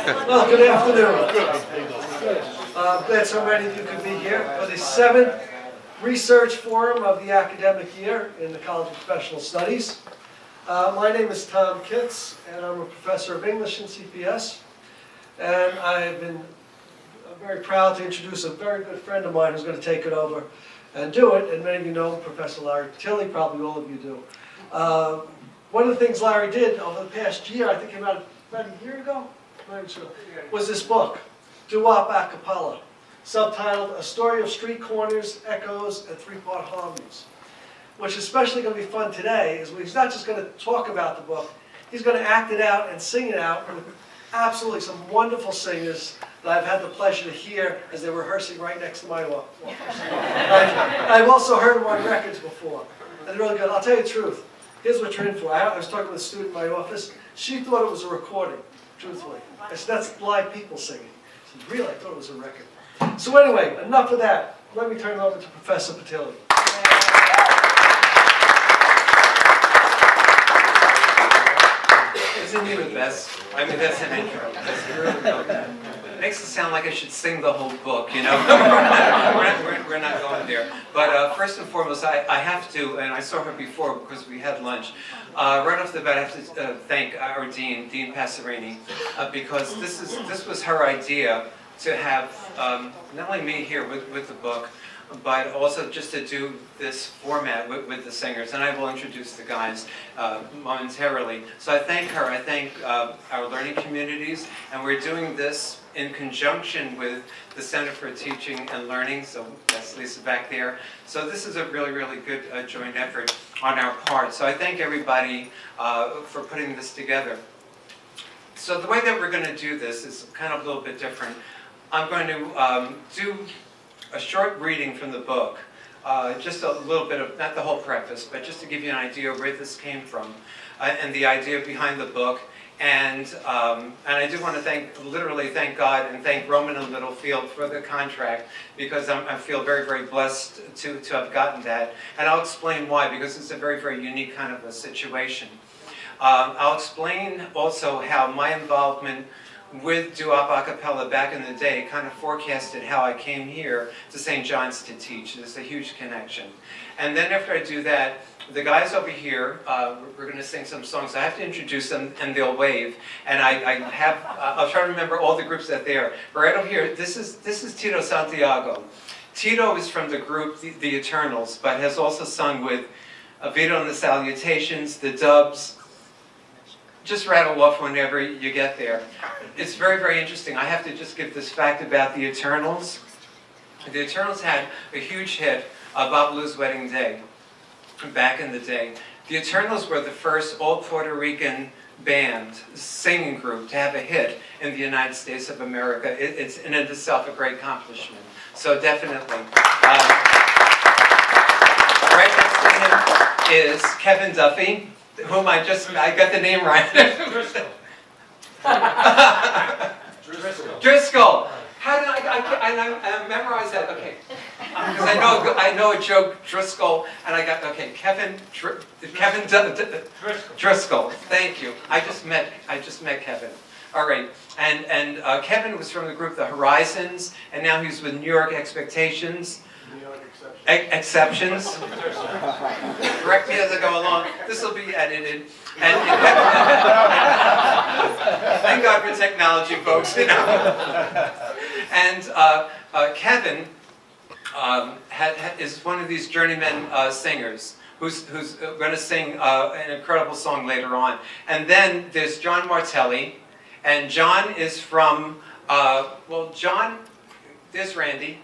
Well, good afternoon. Glad so many of you could be here for the 7th Research Forum of the academic year in the College of Professional Studies. My name is Tom Kitts, and I'm a professor of English in CPS. And I've been very proud to introduce a very good friend of mine who's going to take it over and do it. And many of you know Professor Lawrence Pitilli, probably all of you do. One of the things Larry did over the past year, I think about a year ago, was this book, Doo-Wop Acappella, subtitled A Story of Street Corners, Echoes, and Three-Part Harmonies, which is especially going to be fun today, is he's not just going to talk about the book, he's going to act it out and sing it out with absolutely some wonderful singers that I've had the pleasure to hear as they're rehearsing right next to my office. I've also heard them on records before, and they're really good. I'll tell you the truth. Here's what you're in for. I was talking with a student in my office. She thought it was a recording, truthfully. I said, that's live people singing. She said, really? I thought it was a record. So anyway, enough of that. Let me turn it over to Professor Pitilli. Isn't he the best? I mean, that's an intro. That's really good. It makes it sound like I should sing the whole book, you know? we're not going there. But first and foremost, I have to, and I saw her before because we had lunch. Right off the bat, I have to thank our Dean Passerini, because this was her idea to have not only me here with the book, but also just to do this format with the singers. And I will introduce the guys momentarily. So I thank her, I thank our learning communities, and we're doing this in conjunction with the Center for Teaching and Learning, so that's Lisa back there. So this is a really, really good joint effort on our part. So I thank everybody for putting this together. So the way that we're going to do this is kind of a little bit different. I'm going to do a short reading from the book, just a little bit of, not the whole preface, but just to give you an idea of where this came from, and the idea behind the book. And I do want to literally thank God and thank Roman and Littlefield for the contract, because I feel very, very blessed to have gotten that. And I'll explain why, because it's a very, very unique kind of a situation. I'll explain also how my involvement with Doo-Wop Acappella back in the day kind of forecasted how I came here to St. John's to teach. There's a huge connection. And then after I do that, the guys over here, we're going to sing some songs. I have to introduce them, and they'll wave. And I'll try to remember all the groups that they are. Right over here, this is Tito Santiago. Tito is from the group the Eternals, but has also sung with Vito and the Salutations, the Dubs. Just rattle off whenever you get there. It's very, very interesting. I have to just give this fact about the Eternals. The Eternals had a huge hit, Babalu's Wedding Day, back in the day. The Eternals were the first all Puerto Rican band, singing group, to have a hit in the United States of America. It's in itself a great accomplishment. So definitely. Right next to him is Kevin Duffy, whom I got the name right. Driscol. How did I memorize that? Okay. Because I know a joke, Driscol, and I got, okay, Kevin Driscol. Thank you. I just met Kevin. All right. And Kevin was from the group The Horizons, and now he's with New York Expectations. New York Exceptions. Correct me as I go along. This will be edited. And thank God for technology, folks. You know. And Kevin is one of these journeyman singers who's going to sing an incredible song later on. And then there's John Martelli, and John is from there's Randy.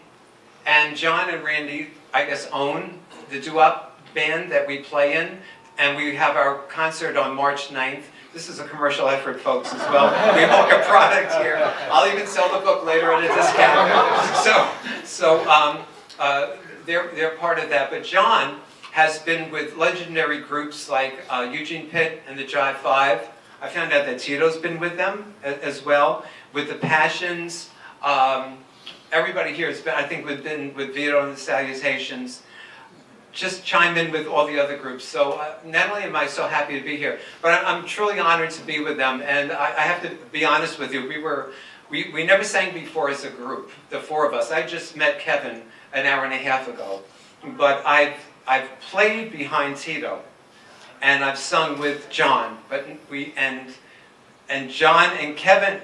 And John and Randy, I guess, own the Doo-Wop band that we play in. And we have our concert on March 9th. This is a commercial effort, folks, as well. We have a product here. I'll even sell the book later at a discount. So they're part of that. But John has been with legendary groups like Eugene Pitt and the Jive Five. I found out that Tito's been with them as well, with the Passions. Everybody here has been, I think, been with Vito and the Salutations. just chime in with all the other groups. So not only am I so happy to be here, but I'm truly honored to be with them. And I have to be honest with you, we never sang before as a group, the four of us. I just met Kevin an hour and a half ago, but I've played behind Tito, and I've sung with John. But and John and Kevin,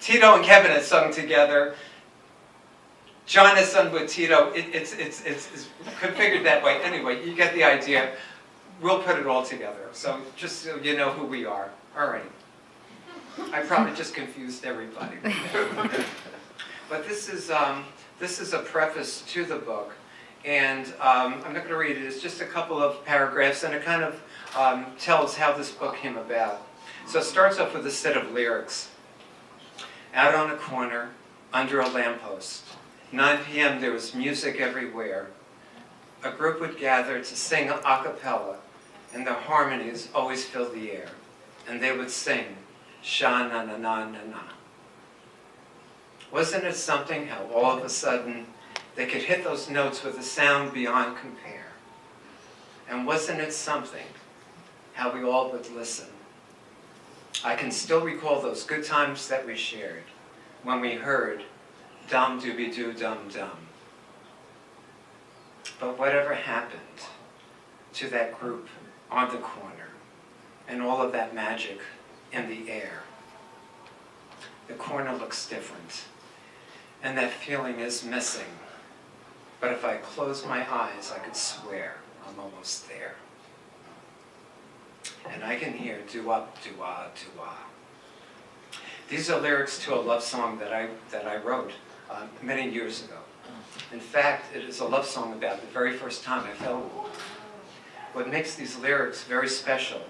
Tito and Kevin have sung together. John has sung with Tito. It's configured that way. Anyway, you get the idea. We'll put it all together. So just so you know who we are. All right. I probably just confused everybody. But this is a preface to the book, and I'm not going to read it. It's just a couple of paragraphs, and it kind of tells how this book came about. So it starts off with a set of lyrics. Out on a corner, under a lamppost, 9 p.m. there was music everywhere. A group would gather to sing a cappella, and their harmonies always filled the air. And they would sing, sha-na-na-na-na-na. Wasn't it something how all of a sudden they could hit those notes with a sound beyond compare? And wasn't it something how we all would listen? I can still recall those good times that we shared when we heard dum-dooby-doo-dum-dum. But whatever happened to that group on the corner and all of that magic in the air? The corner looks different, and that feeling is missing. But if I close my eyes, I could swear I'm almost there. And I can hear doo-wop, doo-wah, doo-wah. These are lyrics to a love song that I wrote many years ago. In fact, it is a love song about the very first time I fell in love. What makes these lyrics very special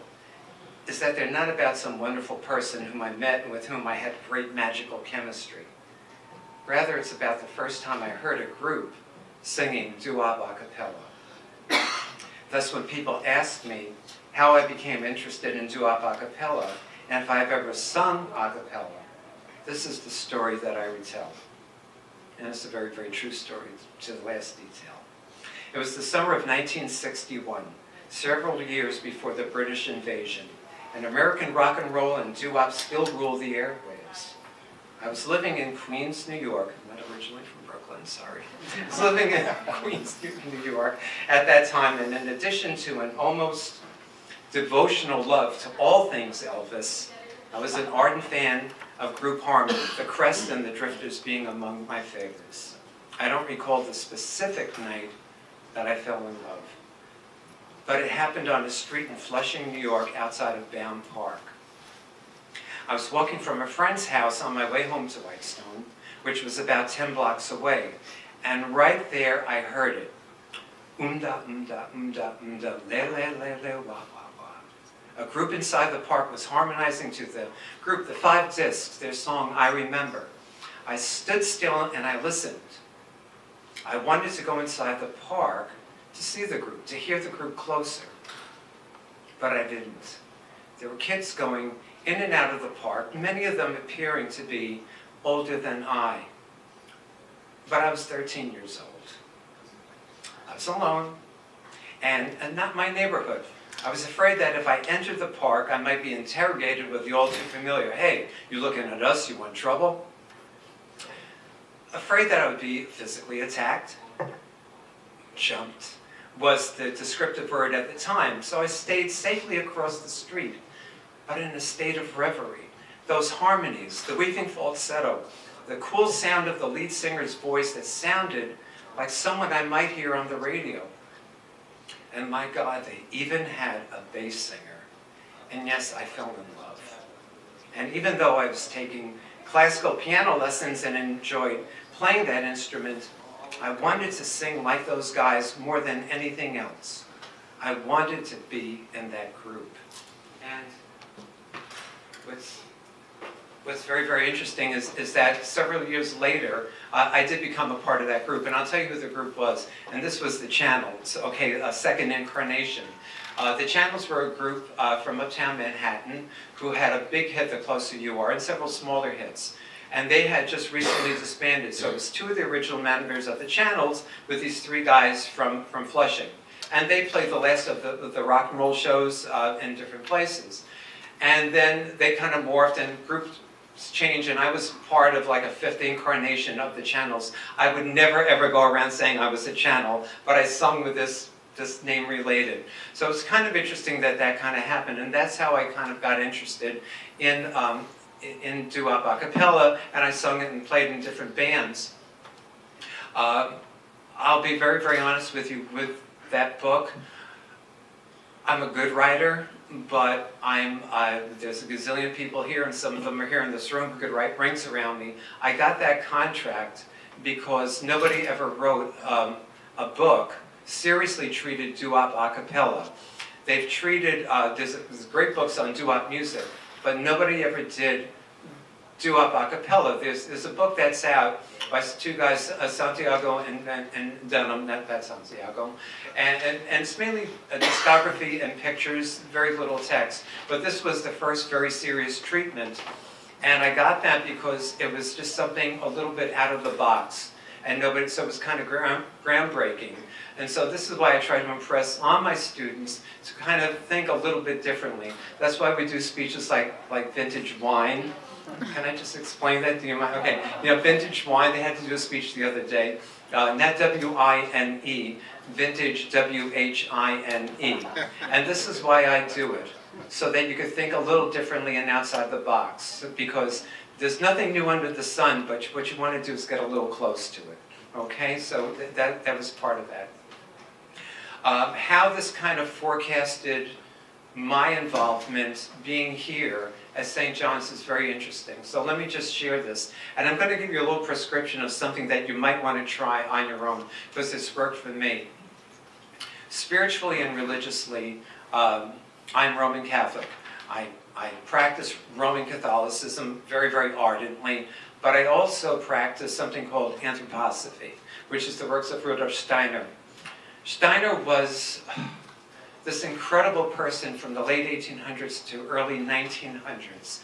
is that they're not about some wonderful person whom I met and with whom I had great magical chemistry. Rather, it's about the first time I heard a group singing Doo-Wop Acappella. Thus, when people ask me how I became interested in Doo-Wop Acappella, and if I've ever sung a cappella, this is the story that I retell. And it's a very, very true story to the last detail. It was the summer of 1961, several years before the British invasion, and American rock and roll and doo-wop still ruled the airwaves. I was living in Queens, New York. I'm not originally from Brooklyn, sorry. I was living in Queens, New York at that time, and in addition to an almost devotional love to all things Elvis, I was an ardent fan of group harmony, the Crest and the Drifters being among my favorites. I don't recall the specific night that I fell in love, but it happened on a street in Flushing, New York, outside of Bound Park. I was walking from a friend's house on my way home to Whitestone, which was about 10 blocks away, and right there I heard it. Umda, umda, umda, umda, le, le, le, le, wah, wah. A group inside the park was harmonizing to the group, the 5 discs, their song, I Remember. I stood still and I listened. I wanted to go inside the park to see the group, to hear the group closer. But I didn't. There were kids going in and out of the park, many of them appearing to be older than I. But I was 13 years old. I was alone, and not my neighborhood. I was afraid that if I entered the park, I might be interrogated with the all too familiar, hey, you looking at us, you want trouble? Afraid that I would be physically attacked. Jumped was the descriptive word at the time, so I stayed safely across the street, but in a state of reverie. Those harmonies, the weaving falsetto, the cool sound of the lead singer's voice that sounded like someone I might hear on the radio. And my God, they even had a bass singer. And yes, I fell in love. And even though I was taking classical piano lessons and enjoyed playing that instrument, I wanted to sing like those guys more than anything else. I wanted to be in that group. And what's very, very interesting is that several years later, I did become a part of that group. And I'll tell you who the group was. And this was the Channels, okay, a second incarnation. The Channels were a group from uptown Manhattan who had a big hit, The Closer You Are, and several smaller hits. And they had just recently disbanded. So it was two of the original managers of the channels with these three guys from Flushing. And they played the last of the rock and roll shows in different places. And then they kind of morphed and groups changed, and I was part of like a fifth incarnation of the channels. I would never ever go around saying I was a channel, but I sung with this name related. So it's kind of interesting that that kind of happened, and that's how I kind of got interested in Doo-Wop Acappella, and I sung it and played in different bands. I'll be very, very honest with you with that book. I'm a good writer, but there's a gazillion people here, and some of them are here in this room who could write rings around me. I got that contract because nobody ever wrote a book seriously treated Doo-Wop Acappella. They've treated, there's great books on doo-wop music, but nobody ever did Doo-Wop Acappella. There's a book that's out by two guys, Santiago and Dunham, that's Santiago. And it's mainly a discography and pictures, very little text. But this was the first very serious treatment. And I got that because it was just something a little bit out of the box. And so it was kind of groundbreaking. And so this is why I try to impress on my students to kind of think a little bit differently. That's why we do speeches like vintage wine. Can I just explain that? Do you mind? Okay, you know, vintage wine, they had to do a speech the other day. Not W-I-N-E, vintage W-H-I-N-E. And this is why I do it, so that you could think a little differently and outside the box. Because there's nothing new under the sun, but what you want to do is get a little close to it. Okay, so that was part of that. How this kind of forecasted my involvement being here at St. John's is very interesting. So let me just share this. And I'm going to give you a little prescription of something that you might want to try on your own, because it's worked for me. Spiritually and religiously, I'm Roman Catholic. I practice Roman Catholicism very, very ardently, but I also practice something called anthroposophy, which is the works of Rudolf Steiner. Steiner was this incredible person from the late 1800s to early 1900s.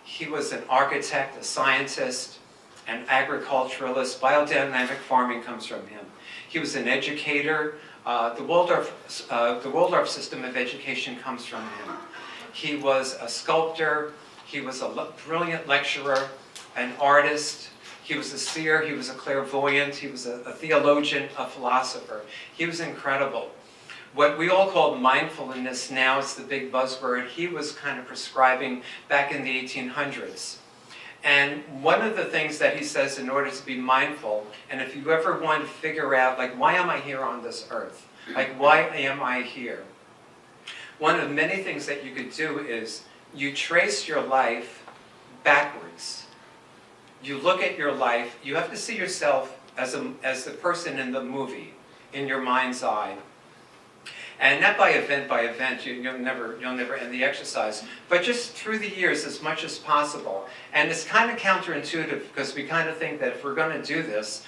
He was an architect, a scientist, an agriculturalist. Biodynamic farming comes from him. He was an educator. The Waldorf system of education comes from him. He was a sculptor. He was a brilliant lecturer, an artist. He was a seer. He was a clairvoyant. He was a theologian, a philosopher. He was incredible. What we all call mindfulness now is the big buzzword. He was kind of prescribing back in the 1800s. And one of the things that he says in order to be mindful, and if you ever want to figure out, like, why am I here on this earth? Like, why am I here? One of many things that you could do is you trace your life backwards. You look at your life, you have to see yourself as the person in the movie, in your mind's eye. And not by event, you'll never end the exercise, but just through the years as much as possible. And it's kind of counterintuitive, because we kind of think that if we're going to do this,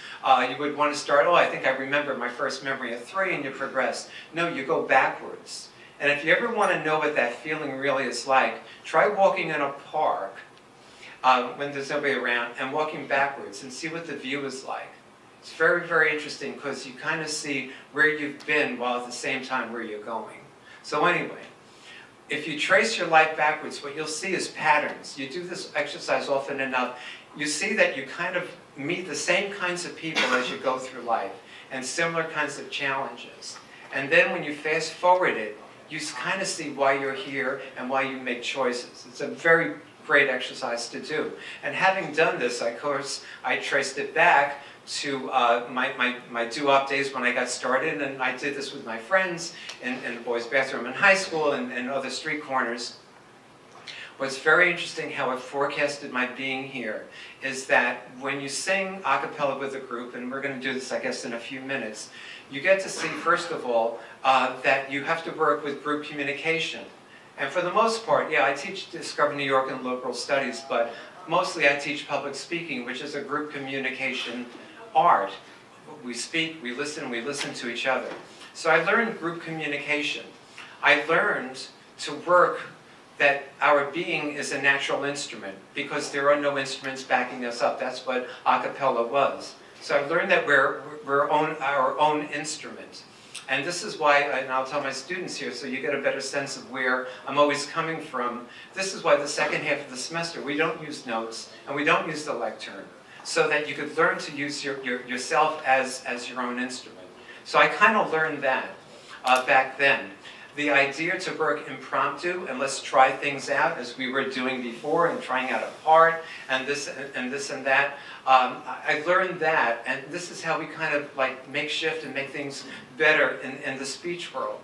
you would want to start, I think I remember my first memory at 3, and you progress. No, you go backwards. And if you ever want to know what that feeling really is like, try walking in a park when there's nobody around and walking backwards and see what the view is like. It's very, very interesting, because you kind of see where you've been while at the same time where you're going. So anyway, if you trace your life backwards, what you'll see is patterns. You do this exercise often enough, you see that you kind of meet the same kinds of people as you go through life, and similar kinds of challenges. And then when you fast forward it, you kind of see why you're here and why you make choices. It's a very great exercise to do. And having done this, of course, I traced it back to my doo-wop days when I got started, and I did this with my friends in the boys' bathroom in high school and other street corners. What's very interesting how it forecasted my being here is that when you sing a cappella with a group, and we're going to do this, I guess, in a few minutes, you get to see, first of all, that you have to work with group communication. And for the most part, yeah, I teach Discover New York and Liberal Studies, but mostly I teach public speaking, which is a group communication art. We speak, we listen to each other. So I learned group communication. I learned to work that our being is a natural instrument because there are no instruments backing us up. That's what a cappella was. So I learned that we're our own instrument. And this is why, and I'll tell my students here so you get a better sense of where I'm always coming from. This is why the second half of the semester we don't use notes and we don't use the lectern, so that you could learn to use yourself as your own instrument. So I kind of learned that back then. The idea to work impromptu and let's try things out as we were doing before and trying out a part and this and that. I learned that, and this is how we kind of like make shift and make things better in the speech world.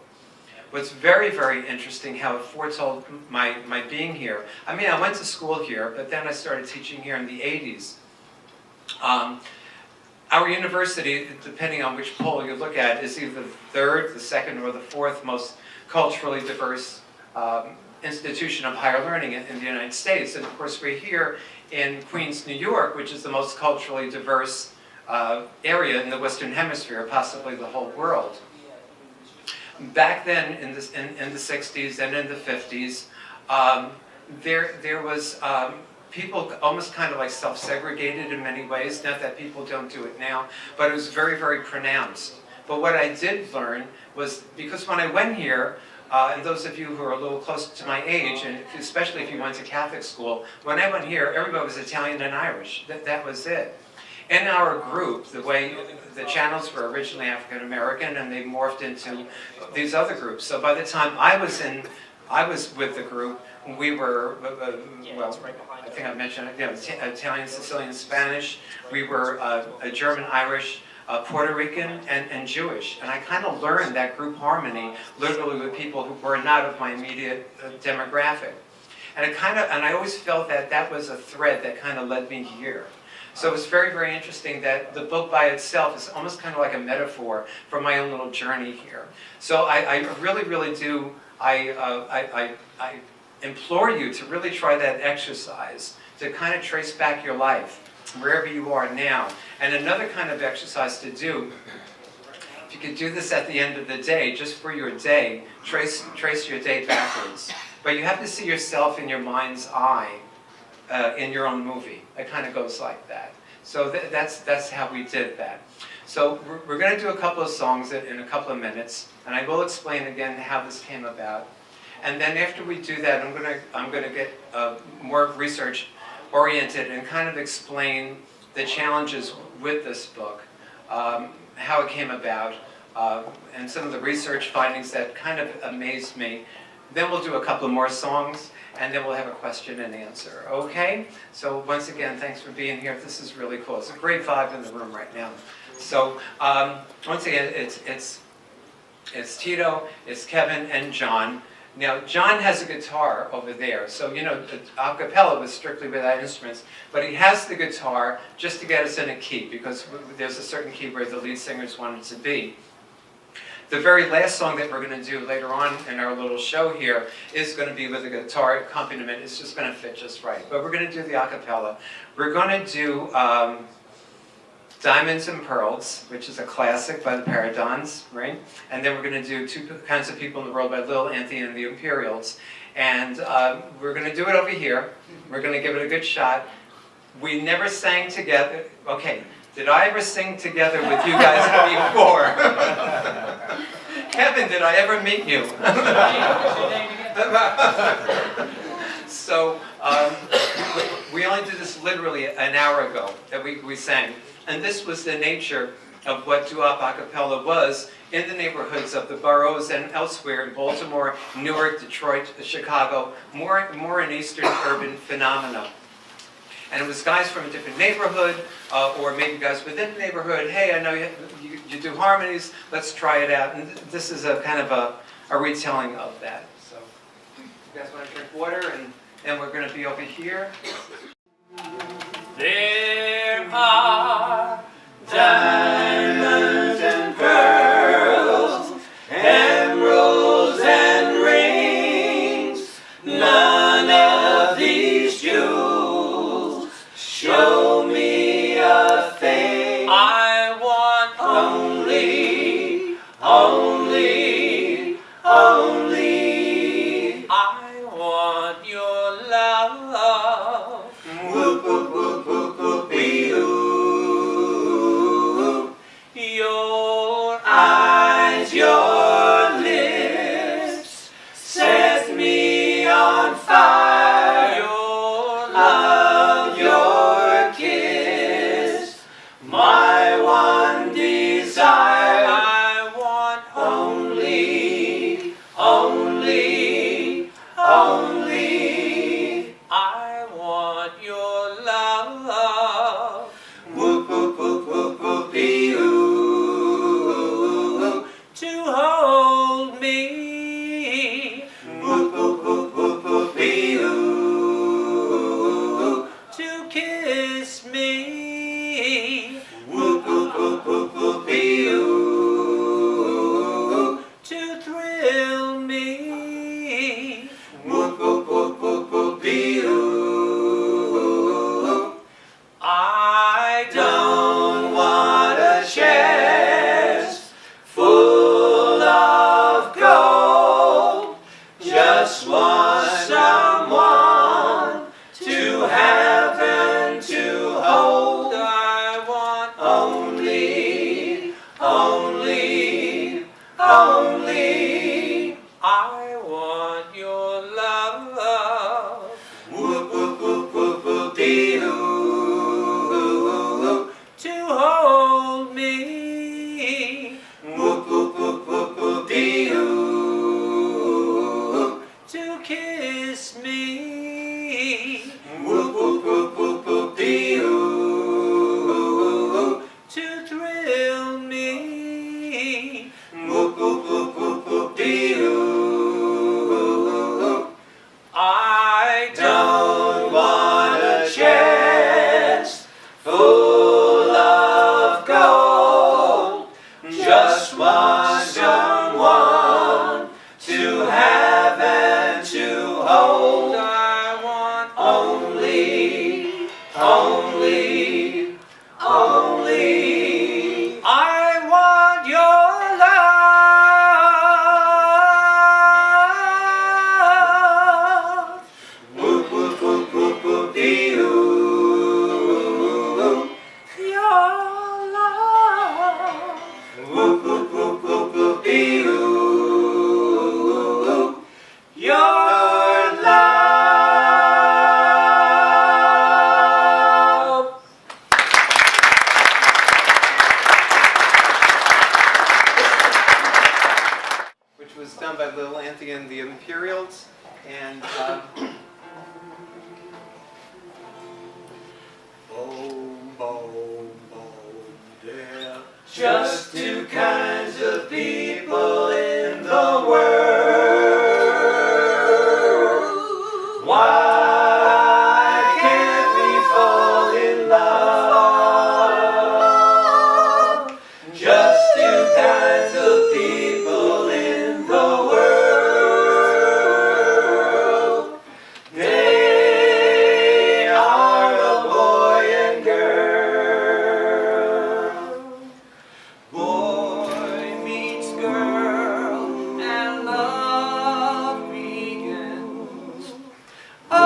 What's very, very interesting how it foretold my being here. I mean, I went to school here, but then I started teaching here in the 80s. Our university, depending on which poll you look at, is either the third, the second, or the fourth most culturally diverse institution of higher learning in the United States. And of course, we're here in Queens, New York, which is the most culturally diverse area in the Western Hemisphere, possibly the whole world. Back then, in the 60s and in the 50s, there was people almost kind of like self-segregated in many ways. Not that people don't do it now, but it was very, very pronounced. But what I did learn was, because when I went here, and those of you who are a little closer to my age, and especially if you went to Catholic school, when I went here, everybody was Italian and Irish. That was it. In our group, the way the channels were originally African American, and they morphed into these other groups. So by the time I was with the group, we were, well, I think I mentioned it, Italian, Sicilian, Spanish. We were German, Irish, Puerto Rican, and Jewish. And I kind of learned that group harmony literally with people who were not of my immediate demographic. And I always felt that that was a thread that kind of led me here. So it's very, very interesting that the book by itself is almost kind of like a metaphor for my own little journey here. So I really, really do, I implore you to really try that exercise, to kind of trace back your life, wherever you are now. And another kind of exercise to do, if you could do this at the end of the day, just for your day, trace your day backwards. But you have to see yourself in your mind's eye in your own movie. It kind of goes like that. So that's how we did that. So we're going to do a couple of songs in a couple of minutes, and I will explain again how this came about. And then after we do that, I'm going to get more research oriented and kind of explain the challenges with this book, how it came about, and some of the research findings that kind of amazed me. Then we'll do a couple more songs, and then we'll have a question and answer. Okay? So once again, thanks for being here. This is really cool. It's a great vibe in the room right now. So once again, it's Tito, it's Kevin, and John. Now, John has a guitar over there, so, you know, a cappella was strictly without instruments, but he has the guitar just to get us in a key, because there's a certain key where the lead singers wanted to be. The very last song that we're going to do later on in our little show here is going to be with a guitar accompaniment. It's just going to fit just right. But we're going to do the a cappella. We're going to do Diamonds and Pearls, which is a classic by the Paradons, right? And then we're going to do Two Kinds of People in the World by Lil Anthony and the Imperials. And we're going to do it over here. We're going to give it a good shot. We never sang together. Okay, did I ever sing together with you guys before? Kevin, did I ever meet you? So we only did this literally an hour ago that we sang. And this was the nature of what Doo-Wop Acappella was in the neighborhoods of the boroughs and elsewhere in Baltimore, Newark, Detroit, Chicago, more an Eastern urban phenomena. And it was guys from a different neighborhood, or maybe guys within the neighborhood. Hey, I know you do harmonies, let's try it out. And this is a kind of a retelling of that. So you guys want to drink water, and we're going to be over here. There are diamonds and pearls, emeralds and rings. None of these jewels show me a thing. I want only. I want want your love. Whoop, whoop, whoop, whoop, whoop-ee-oo. Your eyes, your lips set me on fire. Your love, your kiss, my one desire. I want only, only, only. I want your love. Whoop, whoop, whoop, whoop, whoop-ee-oo. To hold me. Whoop, whoop, whoop, whoop, whoop-ee-oo. To kiss me. Whoop, whoop, whoop, whoop, whoop-ee-oo. To thrill me. Whoop, whoop, whoop, whoop, whoop-ee-oo. I don't want a chest full of gold. Just want someone to have and to hold. I want only, only, only. I want your love. Whoop, whoop, whoop, whoop, whoop-ee-oo. To hold me. Whoop, whoop, whoop, whoop, whoop-ee-oo. To kiss me. Whoop, whoop, whoop, whoop, whoop-ee-oo. To thrill me. Whoop, whoop, whoop, whoop, whoop-ee-oo. I don't want a chest full of gold. Just want someone to have and to hold. I want only, only, only. I want your love. Whoop, whoop, whoop, whoop, whoop-ee-oo. Your love. Whoop, whoop, whoop, whoop, whoop-ee-oo. Your love. Which was done by Little Anthony and the Imperials, and Boom, boom, boom, yeah. Just two kinds of people in the world. Why can't we fall in love? Just two kinds of people in the world. They are a boy and girl. Boy meets girl and love begins. Oh,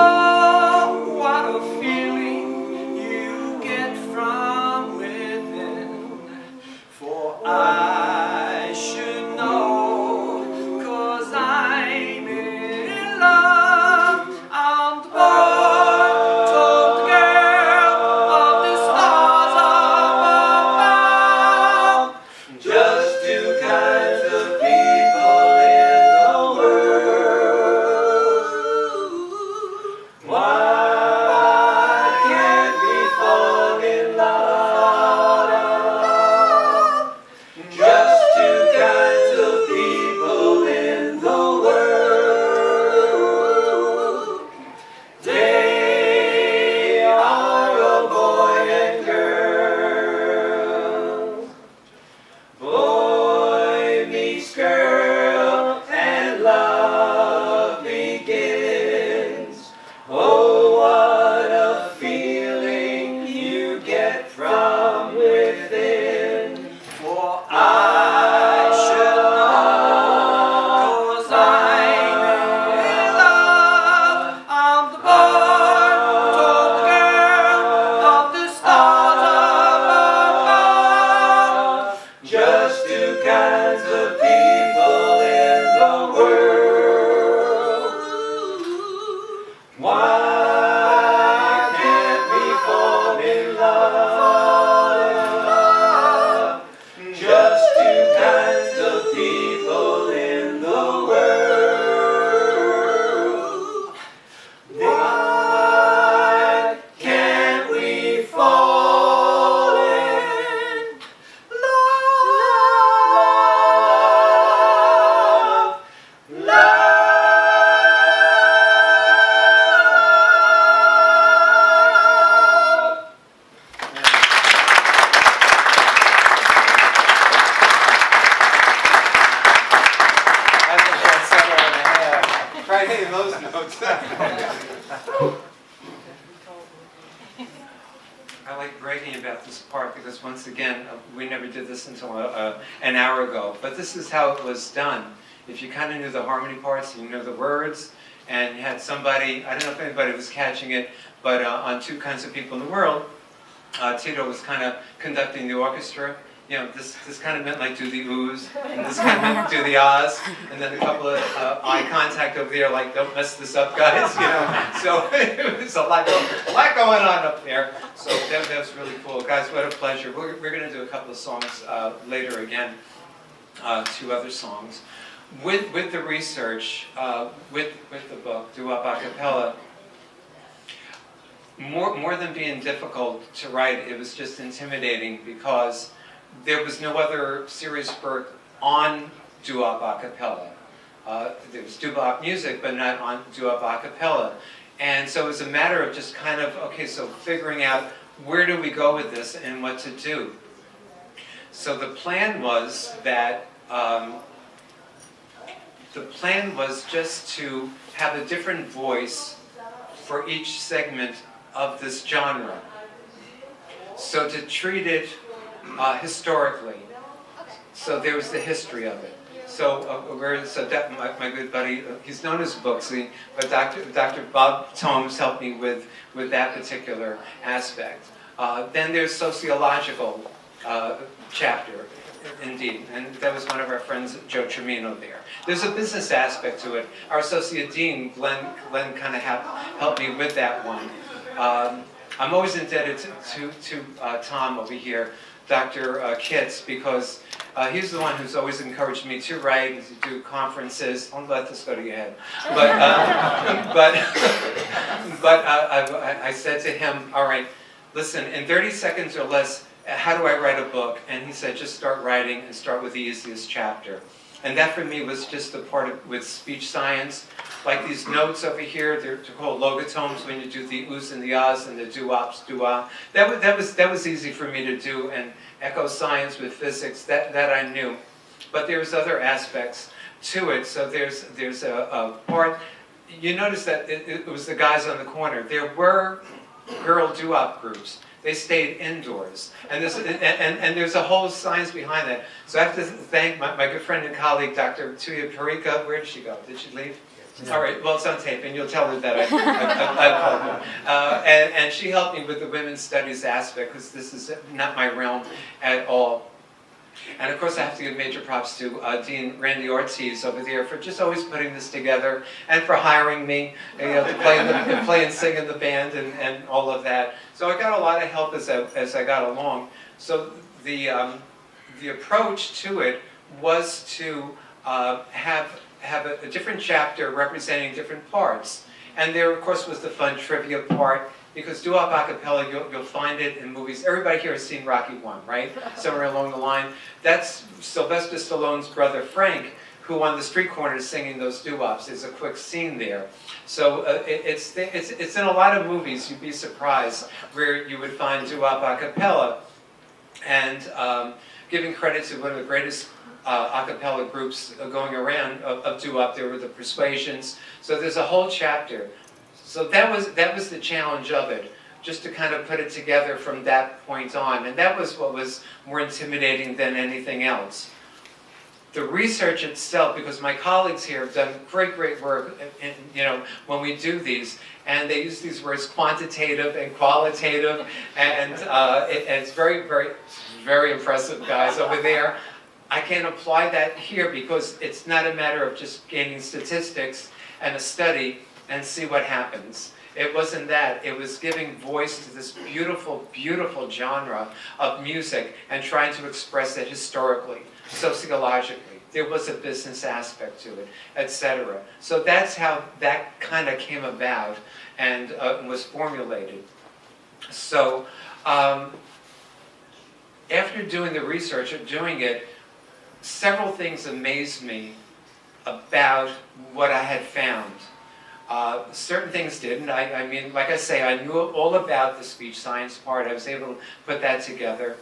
Why can't we fall in love? Just two kinds of people in the world. Why can't we fall in love? Love. Those notes. I like bragging about this part because once again, we never did this until an hour ago. But this is how it was done. If you kind of knew the harmony parts, you knew the words, and you had somebody, I don't know if anybody was catching it, but on Two Kinds of People in the World, Tito was kind of conducting the orchestra. You know, this kind of meant like do the oohs, and this kind of meant do the ahs, and then a couple of eye contact over there, like don't mess this up, guys. You know, so it was a lot going on up there. So that was really cool, guys. What a pleasure. We're going to do a couple of songs later again, 2 other songs, with the research, with the book Doo-Wop Acappella. More than being difficult to write, it was just intimidating because there was no other serious work on Doo-Wop Acappella. There was doo-wop music, but not on Doo-Wop Acappella. And so it was a matter of just kind of, okay, so figuring out where do we go with this and what to do. So the plan was that, just to have a different voice for each segment of this genre. So to treat it historically. So there was the history of it. So my good buddy, he's known as Booksy, but Dr. Bob Tomes helped me with that particular aspect. Then there's sociological chapter, indeed, and that was one of our friends, Joe Tremino there. There's a business aspect to it. Our associate dean, Glenn kind of helped me with that one. I'm always indebted to Tom over here, Dr. Kitts, because he's the one who's always encouraged me to write and to do conferences. Don't let this go to your head. But I said to him, all right, listen, in 30 seconds or less, how do I write a book? And he said, just start writing and start with the easiest chapter. And that for me was just the part with speech science. Like these notes over here, they're called logotomes when you do the oohs and the ahs and the doo-wops, doo-ah. That was easy for me to do, and echo science with physics, that I knew. But there's other aspects to it. So there's a part, you notice that it was the guys on the corner. There were girl doo-wop groups. They stayed indoors. And there's a whole science behind that. So I have to thank my good friend and colleague, Dr. Tuya Parika. Where did she go? Did she leave? No. All right, well, it's on tape, and you'll tell her that I called her. And she helped me with the women's studies aspect, because this is not my realm at all. And of course, I have to give major props to Dean Randy Ortiz over there for just always putting this together, and for hiring me, to play and sing in the band and all of that. So I got a lot of help as I got along. So the approach to it was to have a different chapter representing different parts. And there, of course, was the fun trivia part, because Doo-Wop Acappella, you'll find it in movies. Everybody here has seen Rocky I, right? Somewhere along the line. That's Sylvester Stallone's brother, Frank, who on the street corner is singing those doo-wops. There's a quick scene there. So it's in a lot of movies. You'd be surprised where you would find Doo-Wop Acappella. And giving credit to one of the greatest a cappella groups going around of doo-wop, there were the Persuasions. So there's a whole chapter. So that was the challenge of it, just to kind of put it together from that point on. And that was what was more intimidating than anything else. The research itself, because my colleagues here have done great work when we do these, and they use these words quantitative and qualitative, and it's very impressive, guys, over there. I can't apply that here because it's not a matter of just gaining statistics and a study and see what happens. It wasn't that. It was giving voice to this beautiful, beautiful genre of music and trying to express it historically, sociologically. There was a business aspect to it, etc. So that's how that kind of came about and was formulated. So after doing the research and doing it, several things amazed me about what I had found. Certain things didn't. I mean, like I say, I knew all about the speech science part. I was able to put that together.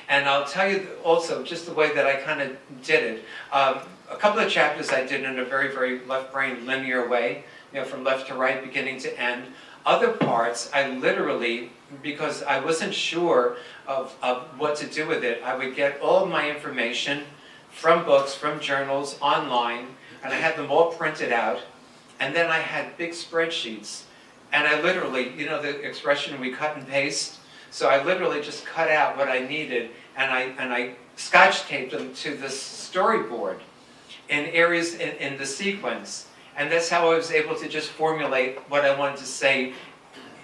And I'll tell you also just the way that I kind of did it. A couple of chapters I did in a very, very left-brain linear way, from left to right, beginning to end. Other parts, I literally, because I wasn't sure of what to do with it, I would get all of my information from books, from journals, online, and I had them all printed out. And then I had big spreadsheets. And I literally, the expression we cut and paste, so I literally just cut out what I needed, and I scotch taped them to this storyboard in areas in the sequence. And that's how I was able to just formulate what I wanted to say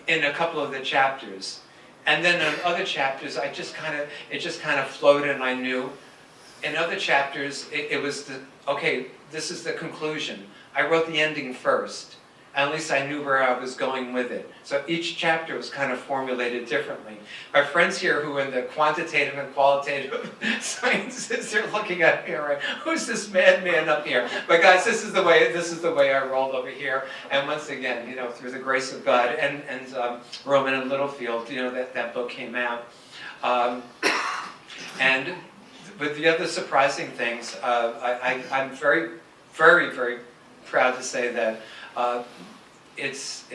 in a couple of the chapters. And then in other chapters, it just kind of flowed, and I knew. In other chapters, it was okay, this is the conclusion. I wrote the ending first. At least I knew where I was going with it. So each chapter was kind of formulated differently. My friends here who are in the quantitative and qualitative sciences, they're looking at me, right? Who's this madman up here? But guys, this is the way I rolled over here. And once again, through the grace of God and Roman and Littlefield, that book came out. And with the other surprising things, I'm very, very, very proud to say that it's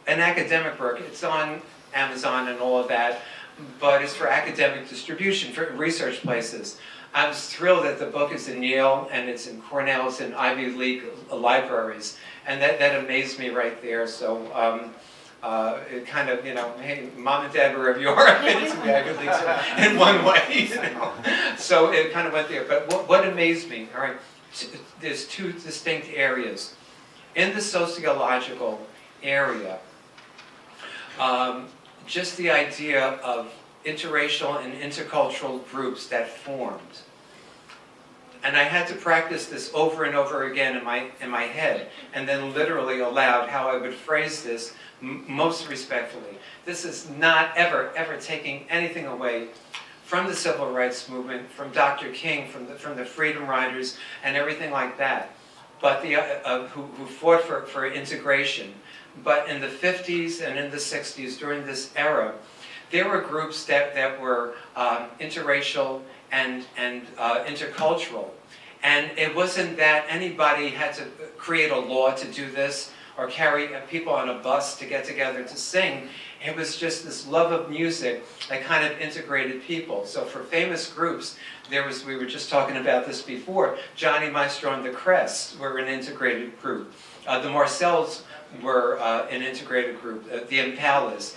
an academic work. It's on Amazon and all of that, but it's for academic distribution, for research places. I was thrilled that the book is in Yale and it's in Cornell's and Ivy League libraries, and that amazed me right there. So it kind of, hey, Mom and Dad, wherever you are, I made it to the Ivy League in one way, So it kind of went there. But what amazed me, all right, there's two distinct areas. In the sociological area, just the idea of interracial and intercultural groups that formed. And I had to practice this over and over again in my head, and then literally aloud how I would phrase this most respectfully. This is not ever taking anything away from the civil rights movement, from Dr. King, from the Freedom Riders, and everything like that. But who fought for integration. But in the 50s and in the 60s, during this era, there were groups that were interracial and intercultural. And it wasn't that anybody had to create a law to do this or carry people on a bus to get together to sing. It was just this love of music that kind of integrated people. So for famous groups, we were just talking about this before, Johnny Maestro and the Crests were an integrated group. The Marcells were an integrated group. The Impalas.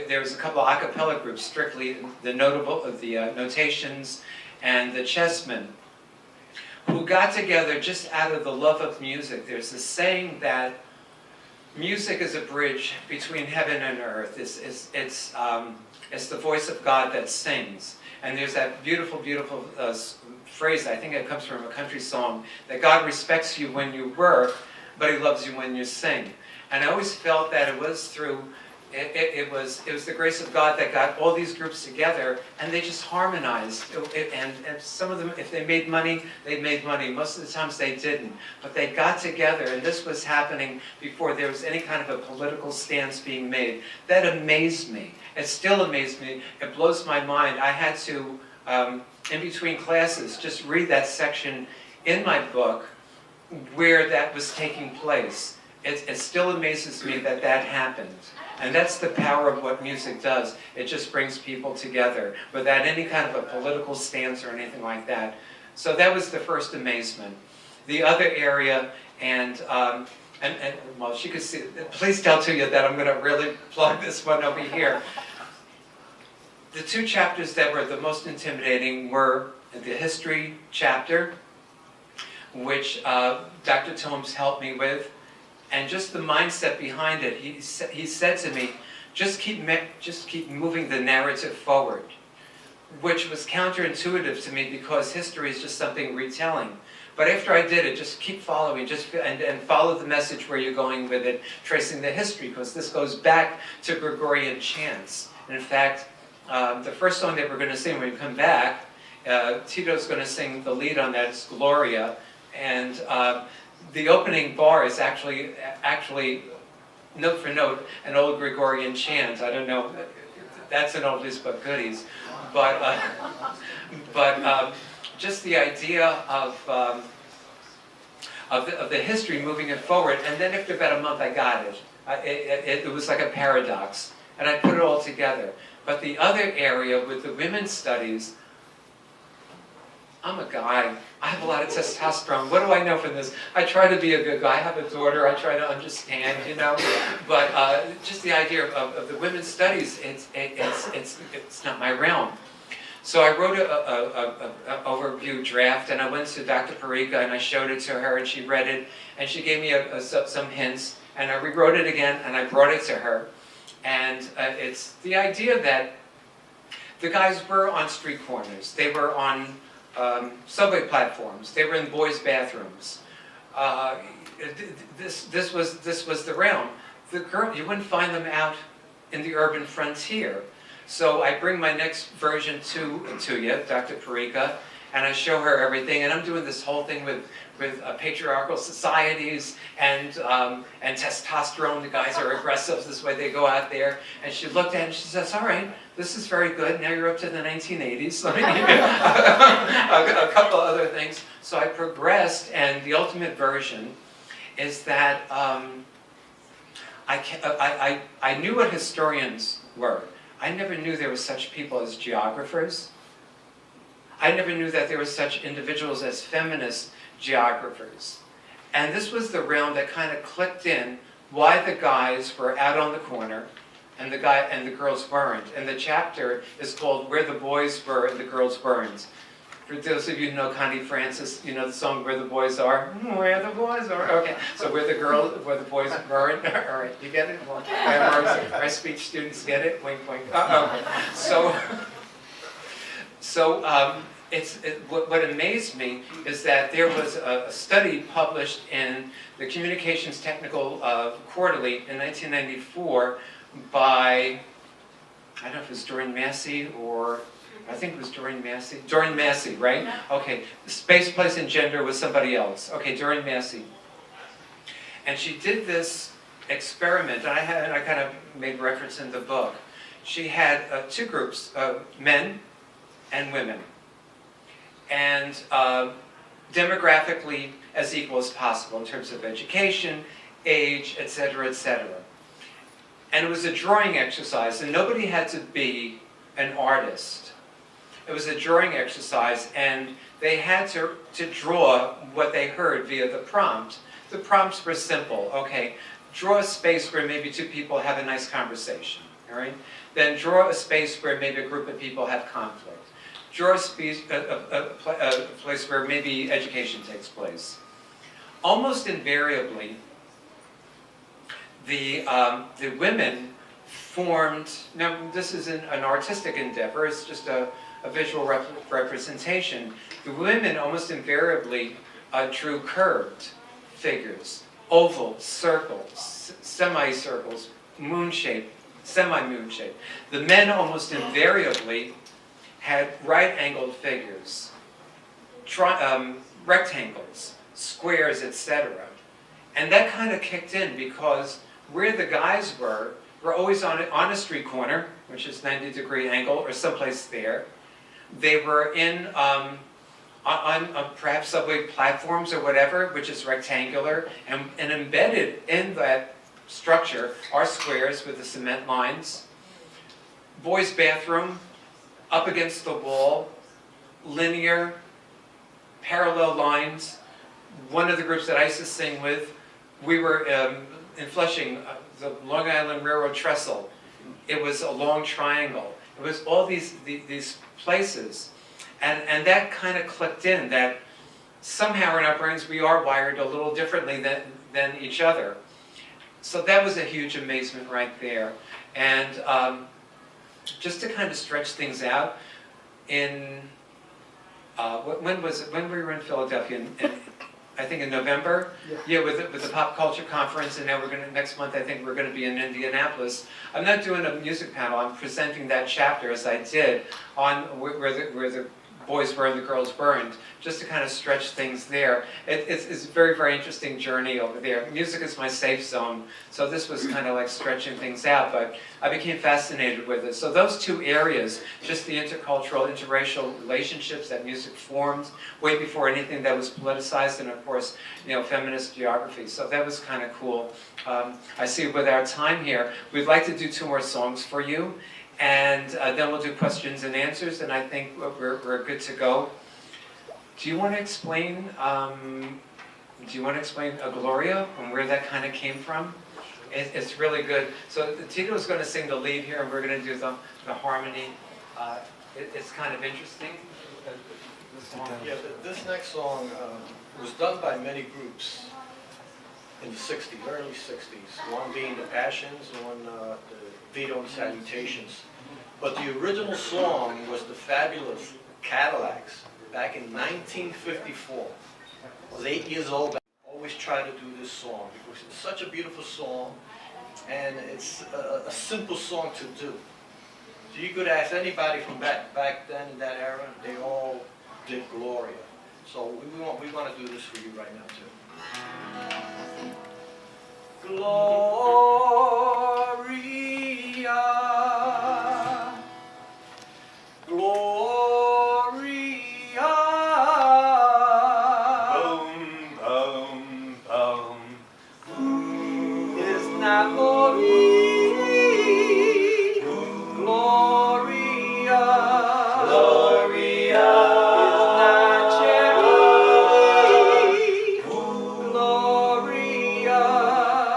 There was a couple of a cappella groups, strictly the Notations and the Chessmen, who got together just out of the love of music. There's this saying that music is a bridge between heaven and earth. It's the voice of God that sings. And there's that beautiful, beautiful phrase, I think it comes from a country song, that God respects you when you work, but He loves you when you sing. And I always felt that it was through, it was the grace of God that got all these groups together, and they just harmonized. And some of them, if they made money, they made money. Most of the times they didn't. But they got together, and this was happening before there was any kind of a political stance being made. That amazed me. It still amazed me. It blows my mind. I had to, in between classes, just read that section in my book where that was taking place. It still amazes me that happened. And that's the power of what music does. It just brings people together without any kind of a political stance or anything like that. So that was the first amazement. The other area, and well, she could see, please tell to you that I'm going to really plug this one over here. The two chapters that were the most intimidating were the history chapter, which Dr. Toombs helped me with. And just the mindset behind it, he said to me, just keep moving the narrative forward, which was counterintuitive to me because history is just something retelling. But after I did it, just keep following, and follow the message where you're going with it, tracing the history, because this goes back to Gregorian chants. And in fact, the first song that we're going to sing when we come back, Tito's going to sing the lead on that, it's Gloria, and the opening bar is actually note for note an old Gregorian chant. I don't know, that's an oldies but goodies, but just the idea of the history, moving it forward, and then after about a month I got it. It was like a paradox, and I put it all together. But the other area with the women's studies, I'm a guy. I have a lot of testosterone. What do I know from this? I try to be a good guy. I have a daughter. I try to understand, you know. But just the idea of the women's studies, it's not my realm. So I wrote an overview draft, and I went to Dr. Parika, and I showed it to her, and she read it, and she gave me some hints, and I rewrote it again, and I brought it to her. And it's the idea that the guys were on street corners. They were on subway platforms. They were in boys' bathrooms. This was the realm. The girl, you wouldn't find them out in the urban frontier. So I bring my next version to you, Dr. Parika, and I show her everything. And I'm doing this whole thing with patriarchal societies and testosterone. The guys are aggressive. This way they go out there. And she looked at it and she says, "All right, this is very good. Now you're up to the 1980s. Let me give you a couple other things." So I progressed, and the ultimate version is that I knew what historians were. I never knew there were such people as geographers. I never knew that there were such individuals as feminist geographers. And this was the realm that kind of clicked in why the guys were out on the corner and the girls weren't. And the chapter is called Where the Boys Were and the Girls Weren't. For those of you who know Connie Francis, you know the song Where the Boys Are? Where the Boys Are. Okay, so where the boys weren't. All right, you get it? Well, our speech students get it? Wink, wink. So what amazed me is that there was a study published in the Communications Technical Quarterly in 1994 by, I don't know if it was Doreen Massey or, I think it was Doreen Massey. Doreen Massey, right? Okay, Space, Place, and Gender was somebody else. Okay, Doreen Massey. And she did this experiment, and I kind of made reference in the book. She had two groups, men and women, and demographically as equal as possible in terms of education, age, etc., etc. And it was a drawing exercise, and nobody had to be an artist. It was a drawing exercise, and they had to draw what they heard via the prompt. The prompts were simple. Okay, draw a space where maybe two people have a nice conversation. All right. Then draw a space where maybe a group of people have conflict. Draw a place where maybe education takes place. Almost invariably, the women formed. Now, this isn't an artistic endeavor. It's just a visual representation. The women almost invariably drew curved figures, oval, circles, semicircles, moon-shaped, semi-moon shaped. The men almost invariably had right-angled figures, rectangles, squares, etc. And that kind of kicked in because where the guys were always on a street corner, which is 90-degree angle, or someplace there. They were in on perhaps subway platforms or whatever, which is rectangular, and embedded in that structure are squares with the cement lines. Boys' bathroom, up against the wall, linear, parallel lines. One of the groups that I used to sing with, we were in Flushing, the Long Island Railroad trestle. It was a long triangle. It was all these places. And that kind of clicked in, that somehow in our brains we are wired a little differently than each other. so that was a huge amazement right there. And just to kind of stretch things out, when was it? When we were in Philadelphia, I think in November. Yeah, with the pop culture conference, and now next month I think we're going to be in Indianapolis. I'm not doing a music panel. I'm presenting that chapter as I did on where the boys were and the girls weren't, just to kind of stretch things there. It's a very, very interesting journey over there. Music is my safe zone, so this was kind of like stretching things out, but I became fascinated with it. So those two areas, just the intercultural, interracial relationships that music formed way before anything that was politicized, and of course, feminist geography. So that was kind of cool. I see with our time here, we'd like to do 2 more songs for you. And then we'll do questions and answers, and I think we're good to go. Do you want to explain? Gloria and where that kind of came from? It's really good. So Tito's going to sing the lead here, and we're going to do the harmony. It's kind of interesting. The song. Yeah, this next song was done by many groups in the '60s, early '60s. One being the Passions, one the Vito and Salutations. But the original song was the Fabulous Cadillacs back in 1954. I was 8 years old. I always try to do this song because it's such a beautiful song, and it's a simple song to do. So you could ask anybody from back then in that era, they all did Gloria. So we want to do this for you right now too. Gloria, Gloria, boom, boom, boom, is not glory, Gloria, Gloria, is not cherry, Gloria,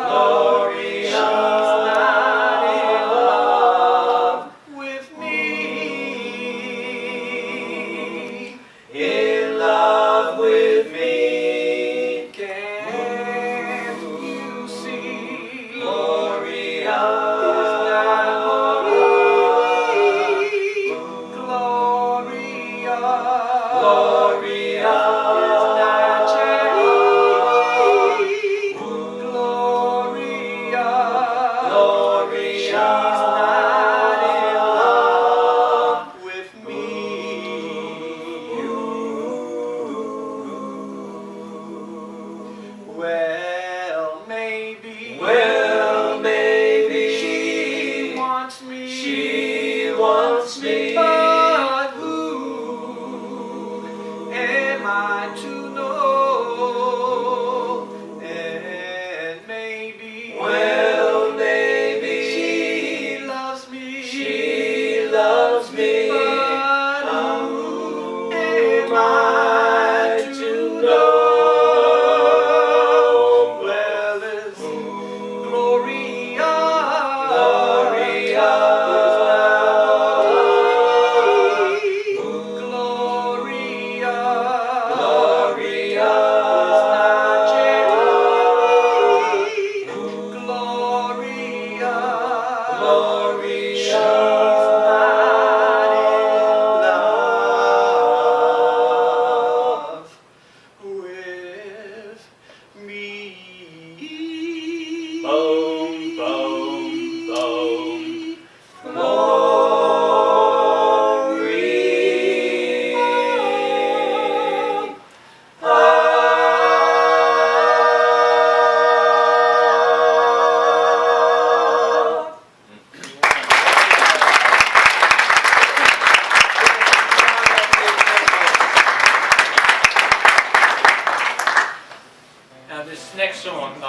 Gloria, she's not in love with me, in love with me. Can't you see? Gloria is not glory, Gloria, Gloria is not cherry, Gloria, Gloria, she's not in love with me. Well, maybe she wants me, but who am I to know? And maybe, well, maybe she loves me, but who am I to know? Well, it's Gloria, Gloria is not Gloria, Gloria is not cherry, Gloria, Gloria, she's not in love with me. Boom, boom, boom. Now this next song,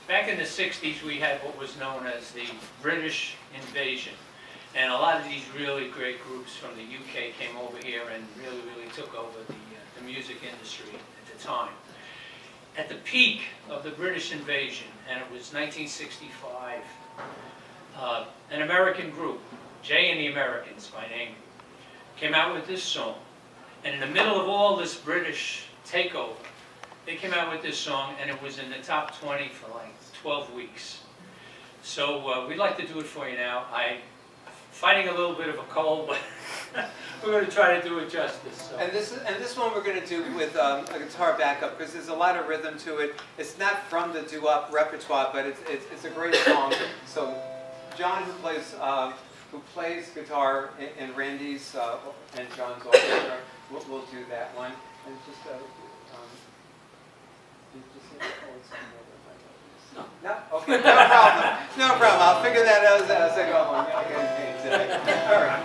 back in the 60s we had what was known as the British invasion. And a lot of these really great groups from the UK came over here and really took over the music industry at the time. At the peak of the British invasion, and it was 1965, an American group, Jay and the Americans by name, came out with this song. And in the middle of all this British takeover, they came out with this song, and it was in the top 20 for like 12 weeks. So we'd like to do it for you now. I'm fighting a little bit of a cold, but we're going to try to do it justice. So. And this one we're going to do with a guitar backup because there's a lot of rhythm to it. It's not from the Doo-Wop repertoire, but it's a great song. So John, who plays guitar in Randy's and John's orchestra, we'll do that one. And just no, okay, no problem. No problem. I'll figure that out as I go along. I'll get it paid today. All right.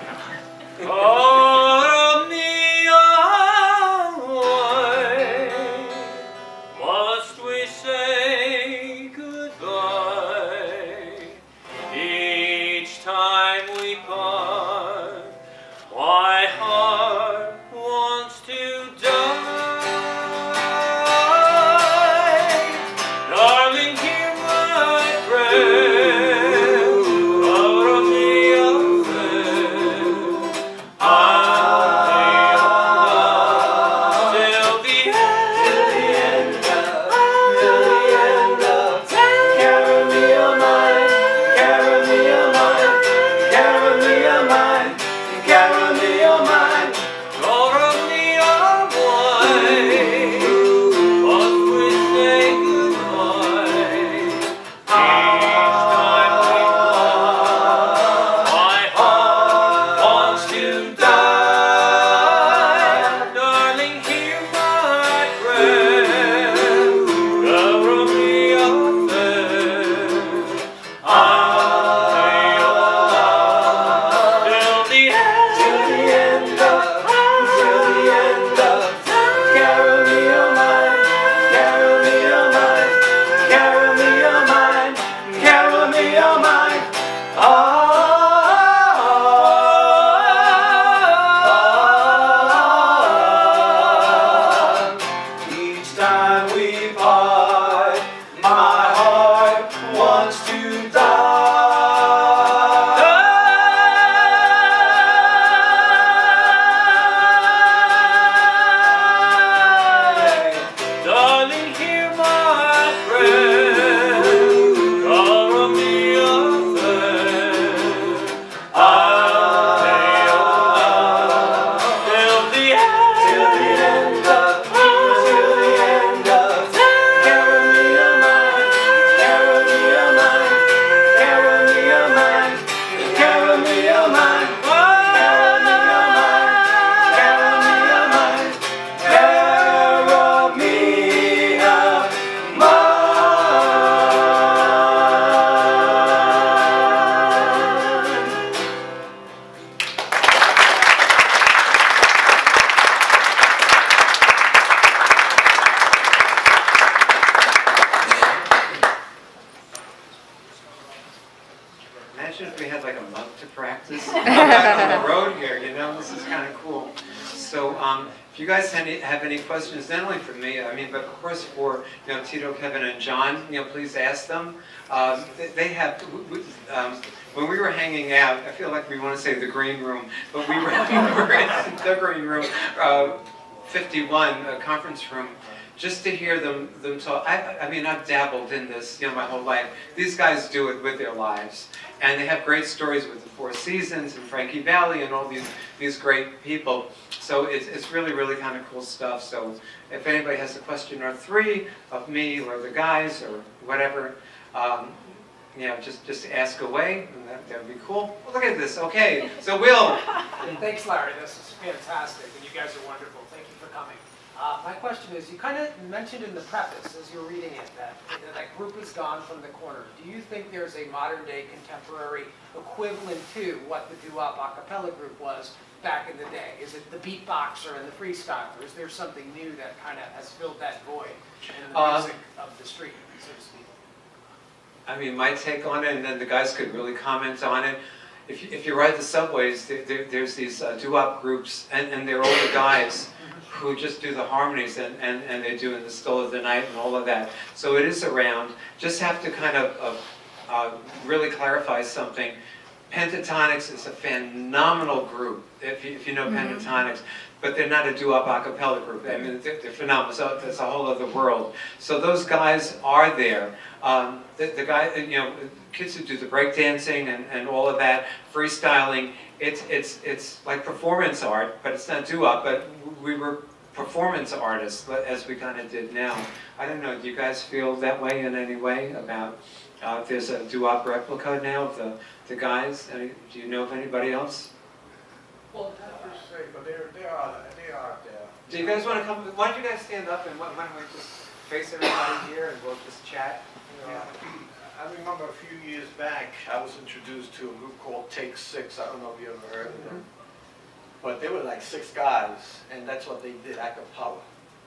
Oh, must we say goodbye each time we part? My heart wants to die. Darling, hear my prayer. Out of the Imagine if we had like a month to practice. I'm out on the road here, you know, this is kind of cool. So if you guys have any questions, not only for me, I mean, but of course for, you know, Tito, Kevin, and John, you know, please ask them. They have, when we were hanging out, I feel like we want to say the green room, but we were in the green room, 51, a conference room, just to hear them talk. I mean, I've dabbled in this, you know, my whole life. These guys do it with their lives. And they have great stories with the Four Seasons and Frankie Valli and all these great people. So it's really, really kind of cool stuff. So if anybody has a question or three of me or the guys or whatever, you know, just ask away, and that would be cool. Well, look at this. Okay, so Will. Thanks, Larry. This is fantastic, and you guys are wonderful. Thank you for coming. My question is, you kind of mentioned in the preface as you were reading it that group is gone from the corner. Do you think there's a modern-day contemporary equivalent to what the Doo-Wop Acappella group was back in the day? Is it the beatboxer and the freestyler? Is there something new that kind of has filled that void in the music of the street, so to speak? I mean, my take on it, and then the guys could really comment on it. If you ride the subways, there's these doo-wop groups, and they're older guys who just do the harmonies, and they do in the Still of the Night and all of that. So it is around. Just have to kind of really clarify something. Pentatonics is a phenomenal group, if you know Pentatonics, but they're not a Doo-Wop Acappella group. I mean, they're phenomenal, so it's a whole other world. So those guys are there. The guy, you know, kids who do the breakdancing and all of that, freestyling, it's like performance art, but it's not Doo-Wop, but we were performance artists, as we kind of did now. I don't know, do you guys feel that way in any way about if there's a Doo-Wop replica now of the guys? Do you know of anybody else? Well, not per se, but they are there. Do you guys want to come? Why don't you guys stand up and why don't we just face everybody here and we'll just chat? Yeah. I remember a few years back, I was introduced to a group called Take Six. I don't know if you ever heard of them. But they were like 6 guys, and that's what they did, a cappella.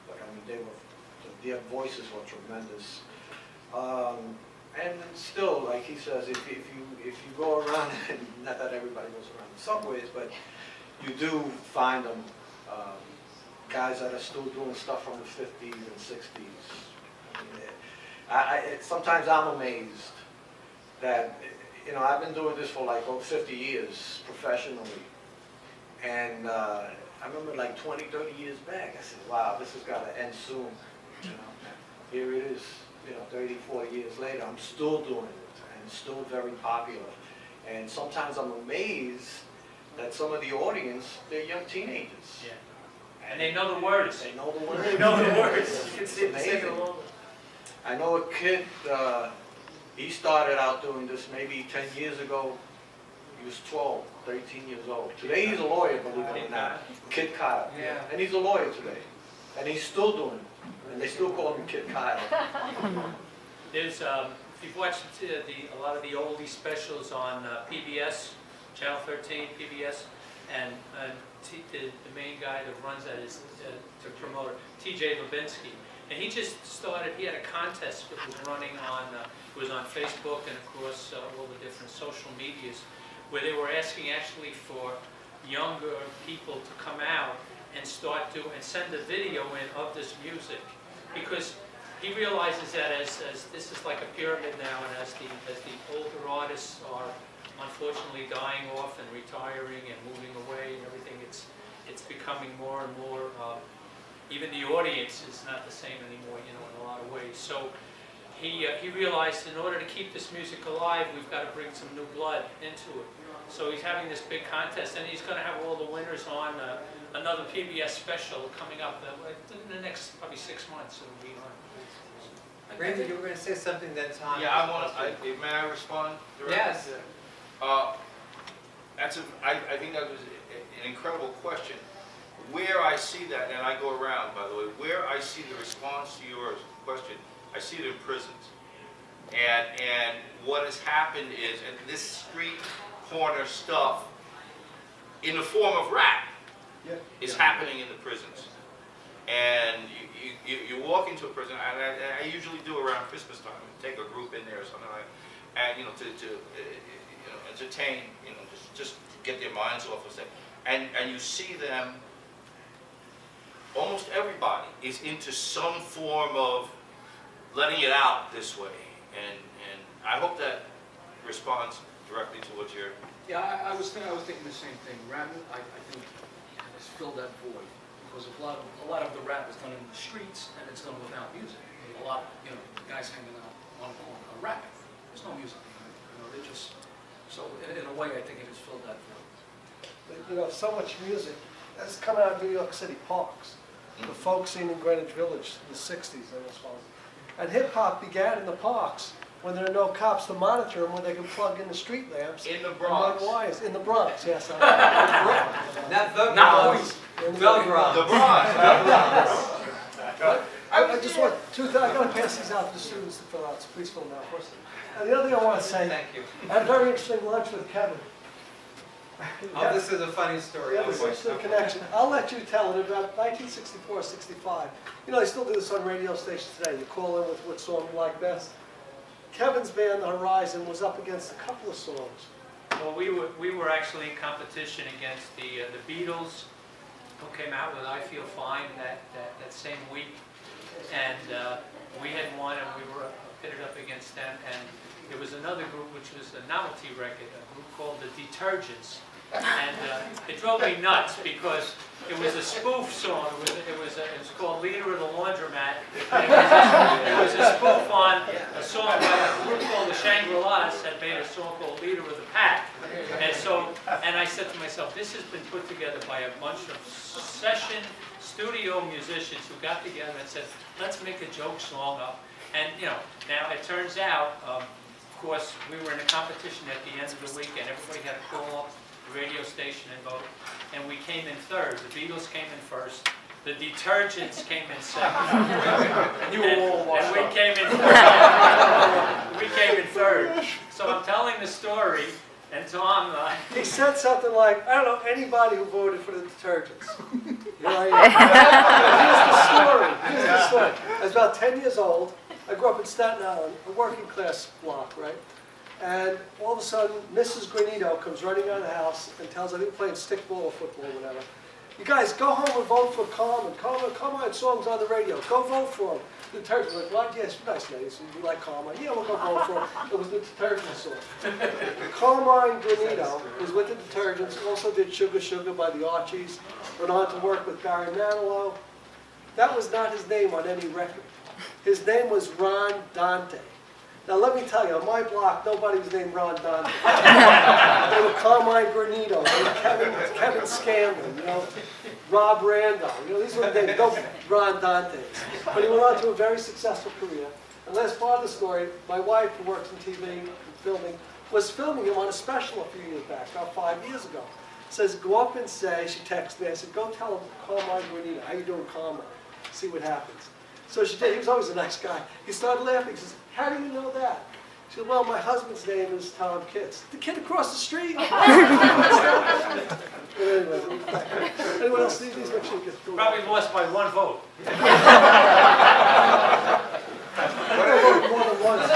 But I mean, their voices were tremendous. And still, like he says, if you go around, and not that everybody goes around the subways, but you do find them, guys that are still doing stuff from the 50s and 60s. I mean, sometimes I'm amazed that, you know, I've been doing this for like over 50 years professionally. And I remember like 20, 30 years back, I said, wow, this has got to end soon. You know, here it is, you know, 30, 40 years later, I'm still doing it and still very popular. And sometimes I'm amazed that some of the audience, they're young teenagers. Yeah. And they know the words. They know the words. They know the words. You can sing Amazing. along. I know a kid, he started out doing this maybe 10 years ago. He was 12, 13 years old. Today he's a lawyer, believe it or not. Kid Kyle. Yeah. And he's a lawyer today. And he's still doing it. And they still call him Kid Kyle. There's, if you've watched a lot of the oldie specials on PBS, Channel 13, PBS, and the main guy that runs that is the promoter, TJ Lubinsky. And he just started, he had a contest that was running on, it was on Facebook and of course all the different social medias, where they were asking actually for younger people to come out and start to, and send a video in of this music. Because he realizes that as this is like a pyramid now, and as the older artists are unfortunately dying off and retiring and moving away and everything, it's becoming more and more, even the audience is not the same anymore, you know, in a lot of ways. So he realized in order to keep this music alive, we've got to bring some new blood into it. So he's having this big contest, and he's going to have all the winners on another PBS special coming up in the next probably 6 months. It'll be on. Randy, you were going to say something that Tom. Yeah, may I respond directly? Yes. I think that was an incredible question. Where I see that, and I go around, by the way, where I see the response to your question, I see it in prisons. And what has happened is, and this street corner stuff, in the form of rap, is happening in the prisons. And you walk into a prison, and I usually do around Christmas time, take a group in there or something like that, and you know, to entertain, you know, just to get their minds off of things. And you see them, almost everybody is into some form of letting it out this way. And I hope that responds directly to what you're... Yeah, I was thinking the same thing. Rap, I think, has filled that void, because a lot of the rap is done in the streets, and it's done without music. A lot, you know, guys hanging out on a corner rapping. There's no music behind it. You know, they just, so in a way, I think it has filled that void. You know, so much music has come out of New York City parks. The folk scene in Greenwich Village in the 60s and as well. And hip-hop began in the parks when there are no cops to monitor them, when they can plug in the street lamps. In the and Bronx. run wires. In the Bronx, yes. Not the Bronx. In the Bronx. The Bronx. I just want I'm going to pass these out to the students to fill out, so please fill them out first. And the other thing I want to say, Thank you. I had a very interesting lunch with Kevin. Oh, this is a funny story. Yeah, there's interesting connection. I'll let you tell it. About 1964, 65. You know, they still do this on radio stations today. You call in with what song you like best. Kevin's band, The Horizon, was up against a couple of songs. Well, we were actually in competition against the Beatles, who came out with "I Feel Fine" that same week, and we had won, and we were pitted up against them. And there was another group which was a novelty record, a group called the Detergents. And it drove me nuts because it was a spoof song. It was called Leader of the Laundromat. It was a spoof on a song by a group called the Shangri-Las had made a song called Leader of the Pack. And I said to myself, this has been put together by a bunch of session studio musicians who got together and said, let's make a joke song up. And now it turns out, of course, we were in a competition at the end of the week, and everybody had to call up the radio station and vote, and we came in third. The Beatles came in first. The Detergents came in second. And you were all washed and we up. came in third. We came in third. So I'm telling the story, and Tom, He said something like, I don't know anybody who voted for the Detergents. Here I am. Here's the story. I was about 10 years old. I grew up in Staten Island, a working class block, right? And all of a sudden, Mrs. Granito comes running out of the house and tells, I think playing stickball or football or whatever, you guys go home and vote for Carmen. Carmen songs on the radio. Go vote for him. The Detergents were like, well, yes, nice ladies. You like Carmine? Yeah, we'll go vote for him. It was the Detergent song. Carmine Granito was with the Detergents, also did Sugar Sugar by the Archies, went on to work with Barry Manilow. That was not his name on any record. His name was Ron Dante. Now let me tell you, on my block, nobody was named Ron Dante. They were Carmine Granito, Kevin Scanlon, Rob Randolph. These were the names, no Ron Dantes. But he went on to a very successful career. And last part of the story, my wife, who works in TV and filming, was filming him on a special a few years back, about 5 years ago. Says, go up and say, she texted me, I said, go tell him, Carmine Granito, how you doing, Carmine? See what happens. So she did. He was always a nice guy. He started laughing. He says, how do you know that? She said, well, my husband's name is Tom Kitts. The kid across the street. Anyway, anyone else need these? Make sure you get through. probably lost by one vote. More than once.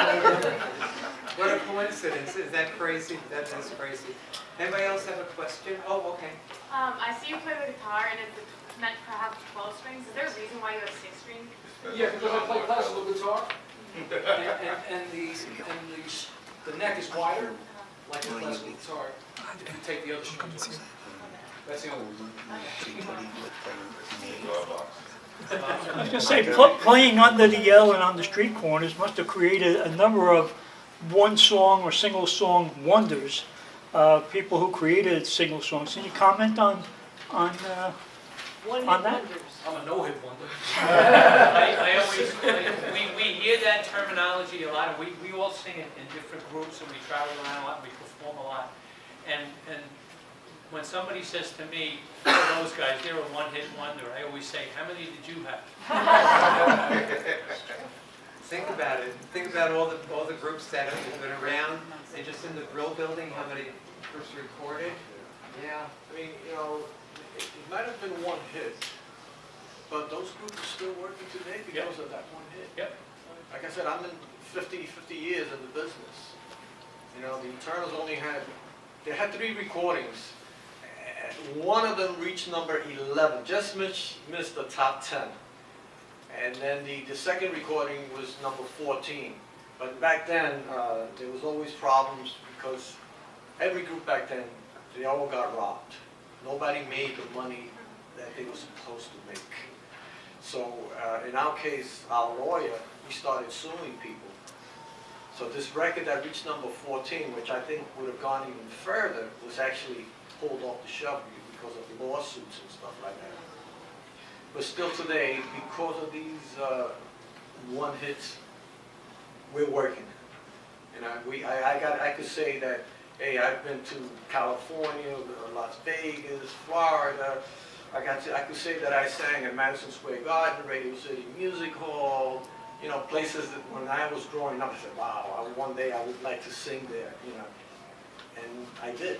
What a coincidence. Is that crazy? That is crazy. Anybody else have a question? Oh, okay. I see you play the guitar and it's meant for have 12 strings. Is there a reason why you have 6 strings? Yeah, because I play classical guitar, and the neck is wider, like a classical guitar, if you take the other strings off. That's the only reason. I was going to say, playing under the L and on the street corners must have created a number of one-song or single-song wonders. People who created single songs. Can you comment on that? I'm a no-hit wonder. We hear that terminology a lot, and we all sing it in different groups, and we travel around a lot, and we perform a lot. And when somebody says to me, oh, those guys, they're a one-hit wonder, I always say, how many did you have? Think about it. Think about all the groups that have been around, and just in the Brill Building, how many groups recorded? Yeah. I mean, it might have been one hit, but those groups are still working today because of that one hit. Yep. Like I said, I'm in 50 years in the business. The Eternals they had 3 recordings. One of them reached number 11, just missed the top 10. And then the second recording was number 14. But back then, there was always problems because every group back then, they all got robbed. Nobody made the money that they were supposed to make. So in our case, our lawyer, we started suing people. So this record that reached number 14, which I think would have gone even further, was actually pulled off the shelf because of lawsuits and stuff like that. But still today, because of these one hits, we're working. I could say that, hey, I've been to California, Las Vegas, Florida. I could say that I sang at Madison Square Garden, Radio City Music Hall, places that when I was growing up, I said, wow, one day I would like to sing there, and I did.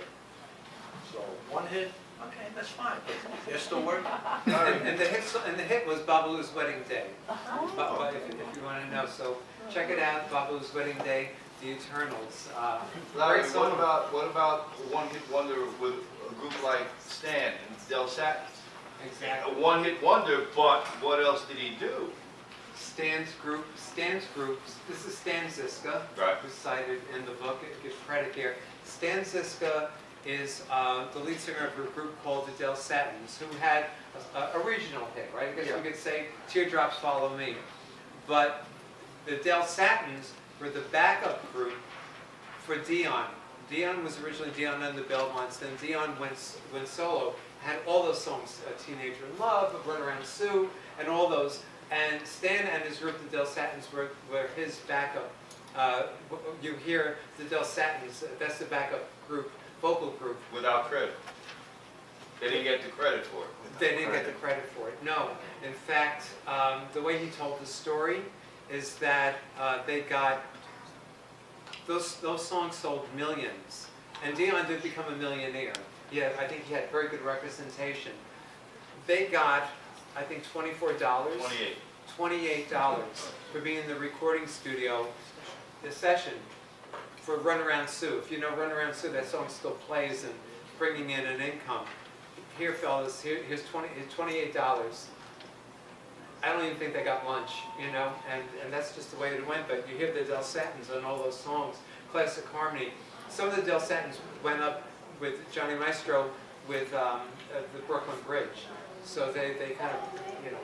So one hit, okay, that's fine. They're still working. And the hit was Babalu's Wedding Day. If you want to know, so check it out. Babalu's Wedding Day, The Eternals. Larry, Great song. what about one-hit wonder with a group like Stan and Del Satins? Exactly. A one-hit wonder, but what else did he do? Stan's group, this is Stan Ziska, Right. who's cited in the book, I give credit there. Stan Ziska is the lead singer of a group called the Del Satins, who had a regional hit, right? I guess we could say Teardrops Follow Me. But the Del Satins were the backup group for Dion. Dion was originally Dion and the Belmonts, then Dion went solo, had all those songs, Teenager in Love, Run Around Sue, and all those. And Stan and his group, the Del Satins, were his backup. You hear the Del Satins, that's the backup group, vocal group. Without credit. They didn't get the credit for it. They didn't get the credit for it, no. In fact, the way he told the story is that they got, those songs sold millions. And Dion did become a millionaire. Yeah, I think he had very good representation. They got, I think, $24. 28. $28 for being in the recording studio, the session, for Run Around Sue. If you know Run Around Sue, that song still plays and bringing in an income. Here, fellas, here's $28. I don't even think they got lunch, you know, and that's just the way it went. But you hear the Del Satins on all those songs, classic harmony. Some of the Del Satins went up with Johnny Maestro with the Brooklyn Bridge. So they kind of, you know,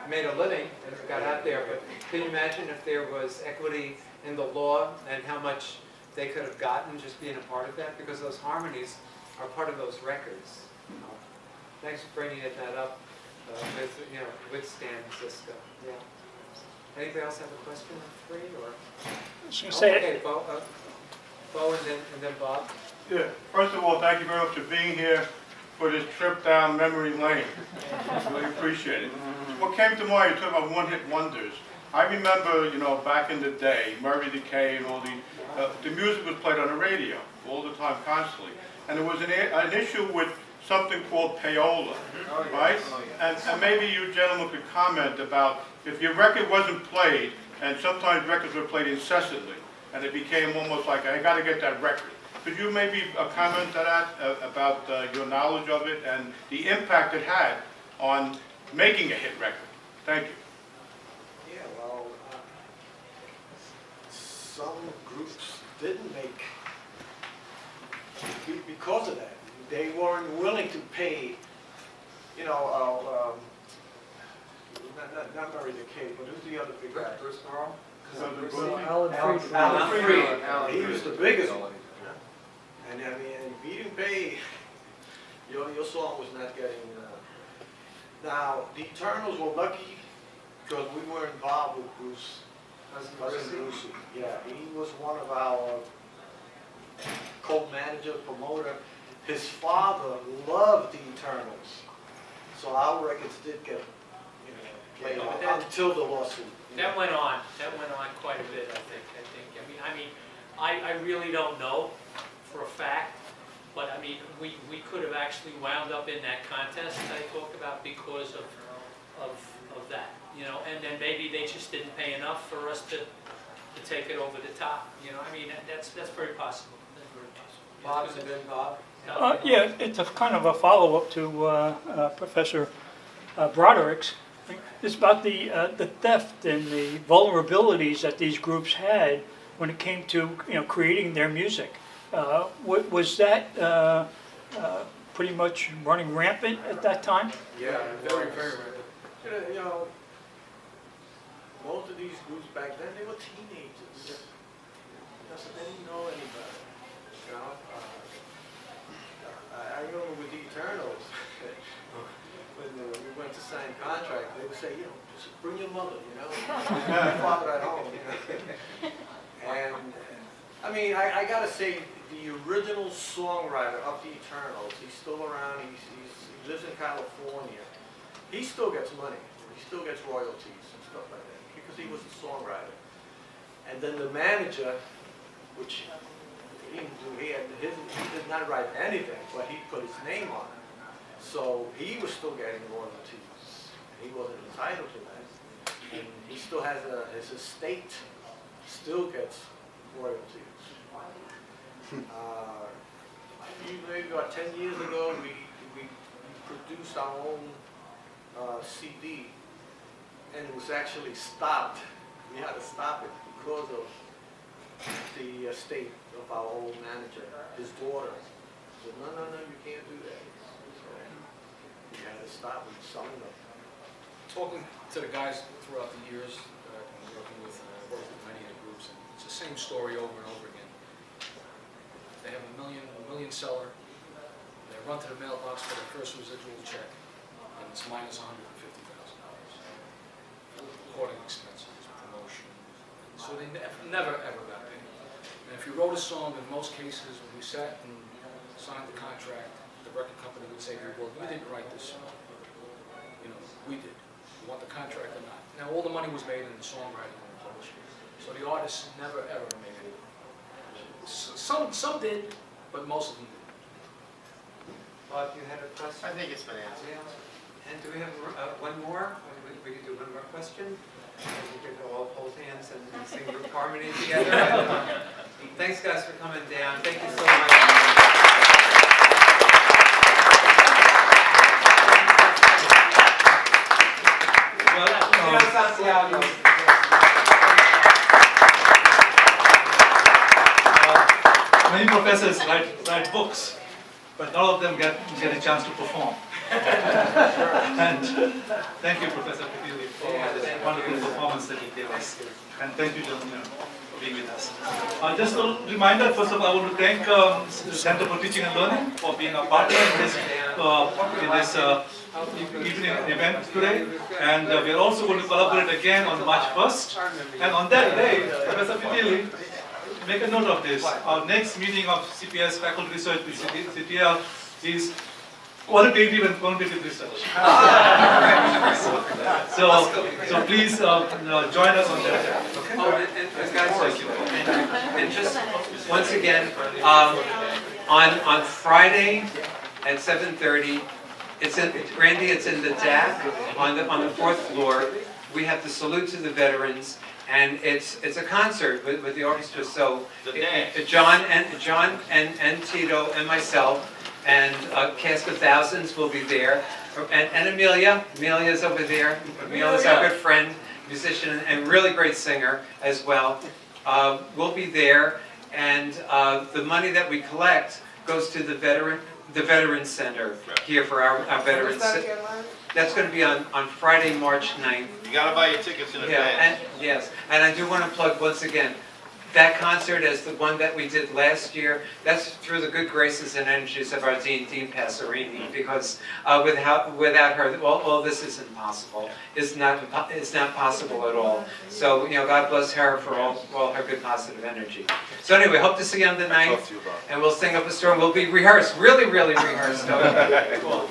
made a living and got out there. But can you imagine if there was equity in the law and how much they could have gotten just being a part of that? Because those harmonies are part of those records. Thanks for bringing that up with Stan Ziska. Yeah. Anybody else have a question on 3 or? I was gonna say, Okay, Bo and then Bob. Yeah, first of all, thank you very much for being here for this trip down memory lane. Really appreciate it. What came to mind, you talk about one-hit wonders. I remember, you know, back in the day, Murray Decay and all the music was played on the radio all the time, constantly. And there was an issue with something called payola, right? And maybe you gentlemen could comment about if your record wasn't played, and sometimes records were played incessantly, and it became almost like, I got to get that record. Could you maybe comment to that about your knowledge of it and the impact it had on making a hit record? Thank you. Yeah, well, some groups didn't make, because of that. They weren't willing to pay, you know, not Murray Decay, but who's the other big guy? Driscol? Alan Freed. He was the biggest one. And I mean, if you didn't pay, your song was not getting. Now, the Eternals were lucky because we were involved with Bruce. Cousin Brucey. Yeah, he was one of our co-manager, promoter. His father loved the Eternals, so our records did get, you know, played until the lawsuit. That went on quite a bit, I think. I really don't know for a fact, but I mean, we could have actually wound up in that contest I talked about because of that, you know, and then maybe they just didn't pay enough for us to take it over the top, you know. I mean, that's very possible. That's very possible. Bob's and then Bob. yeah, it's a kind of a follow-up to Professor Broderick's. It's about the theft and the vulnerabilities that these groups had when it came to, you know, creating their music. Was that pretty much running rampant at that time? Yeah, very rampant. You know, most of these groups back then, they were teenagers. They didn't know anybody. You know, I remember with the Eternals, when we went to sign contract, they would say, you know, just bring your mother, you know, your father at home. You know? And I mean, I gotta say, the original songwriter of the Eternals, he's still around. He lives in California. He still gets money. He still gets royalties and stuff like that because he was a songwriter. And then the manager, which he didn't do, he did not write anything, but he put his name on it. So he was still getting royalties. He wasn't entitled to that. And he still has his estate still gets royalties. Maybe about 10 years ago, we produced our own CD and it was actually stopped. We had to stop it because of the state of our old manager, his daughter. Said, no, you can't do that. So we had to stop it, selling them. Talking to the guys throughout the years, and working with many of the groups, and it's the same story over and over again. They have a million seller. They run to the mailbox for their first residual check, and it's minus $150,000. Recording expenses, promotion. So they never ever got paid. And if you wrote a song, in most cases, when we sat and signed the contract, the record company would say, well, you didn't write this song. You know, we did. You want the contract or not? Now, all the money was made in the songwriting and the publishing. So the artists never ever made any money. Some did, but most of them didn't. Bob, you had a question? I think it's been answered. And do we have one more? We could do one more question. We could all hold hands and sing group harmony together. Thanks, guys, for coming down. Thank you so much. Santiago. Many professors write books, but none of them get a chance to perform. And thank you, Professor Pitilli, for the wonderful performance that you gave us. And thank you, gentlemen, for being with us. Just a reminder, first of all, I want to thank the Center for Teaching and Learning for being a partner in this evening event today. And we are also going to collaborate again on March 1st. And on that day, Professor Pitilli, make a note of this. Our next meeting of CPS Faculty Research with CTL is qualitative and quantitative research. So please join us on that. Okay. Oh, and guys, and just once again, on Friday at 7:30, it's in Randy. It's in the DAC on the 4th floor. We have the salute to the veterans. And it's a concert with the orchestra. So John and Tito and myself and a cast of thousands will be there. And Amelia's over there. Amelia's our good friend, musician, and really great singer as well. We'll be there, and the money that we collect goes to the Veterans Center here for our veterans. That's going to be on Friday, March 9th. You gotta buy your tickets in advance. Yes, and I do want to plug once again, that concert as the one that we did last year, that's through the good graces and energies of our Dean Passerini, because without her, all this isn't possible. It's not possible at all. So, God bless her for all her good positive energy. So anyway, hope to see you on the 9th, and we'll sing up a storm. We'll be rehearsed, really rehearsed. Cool.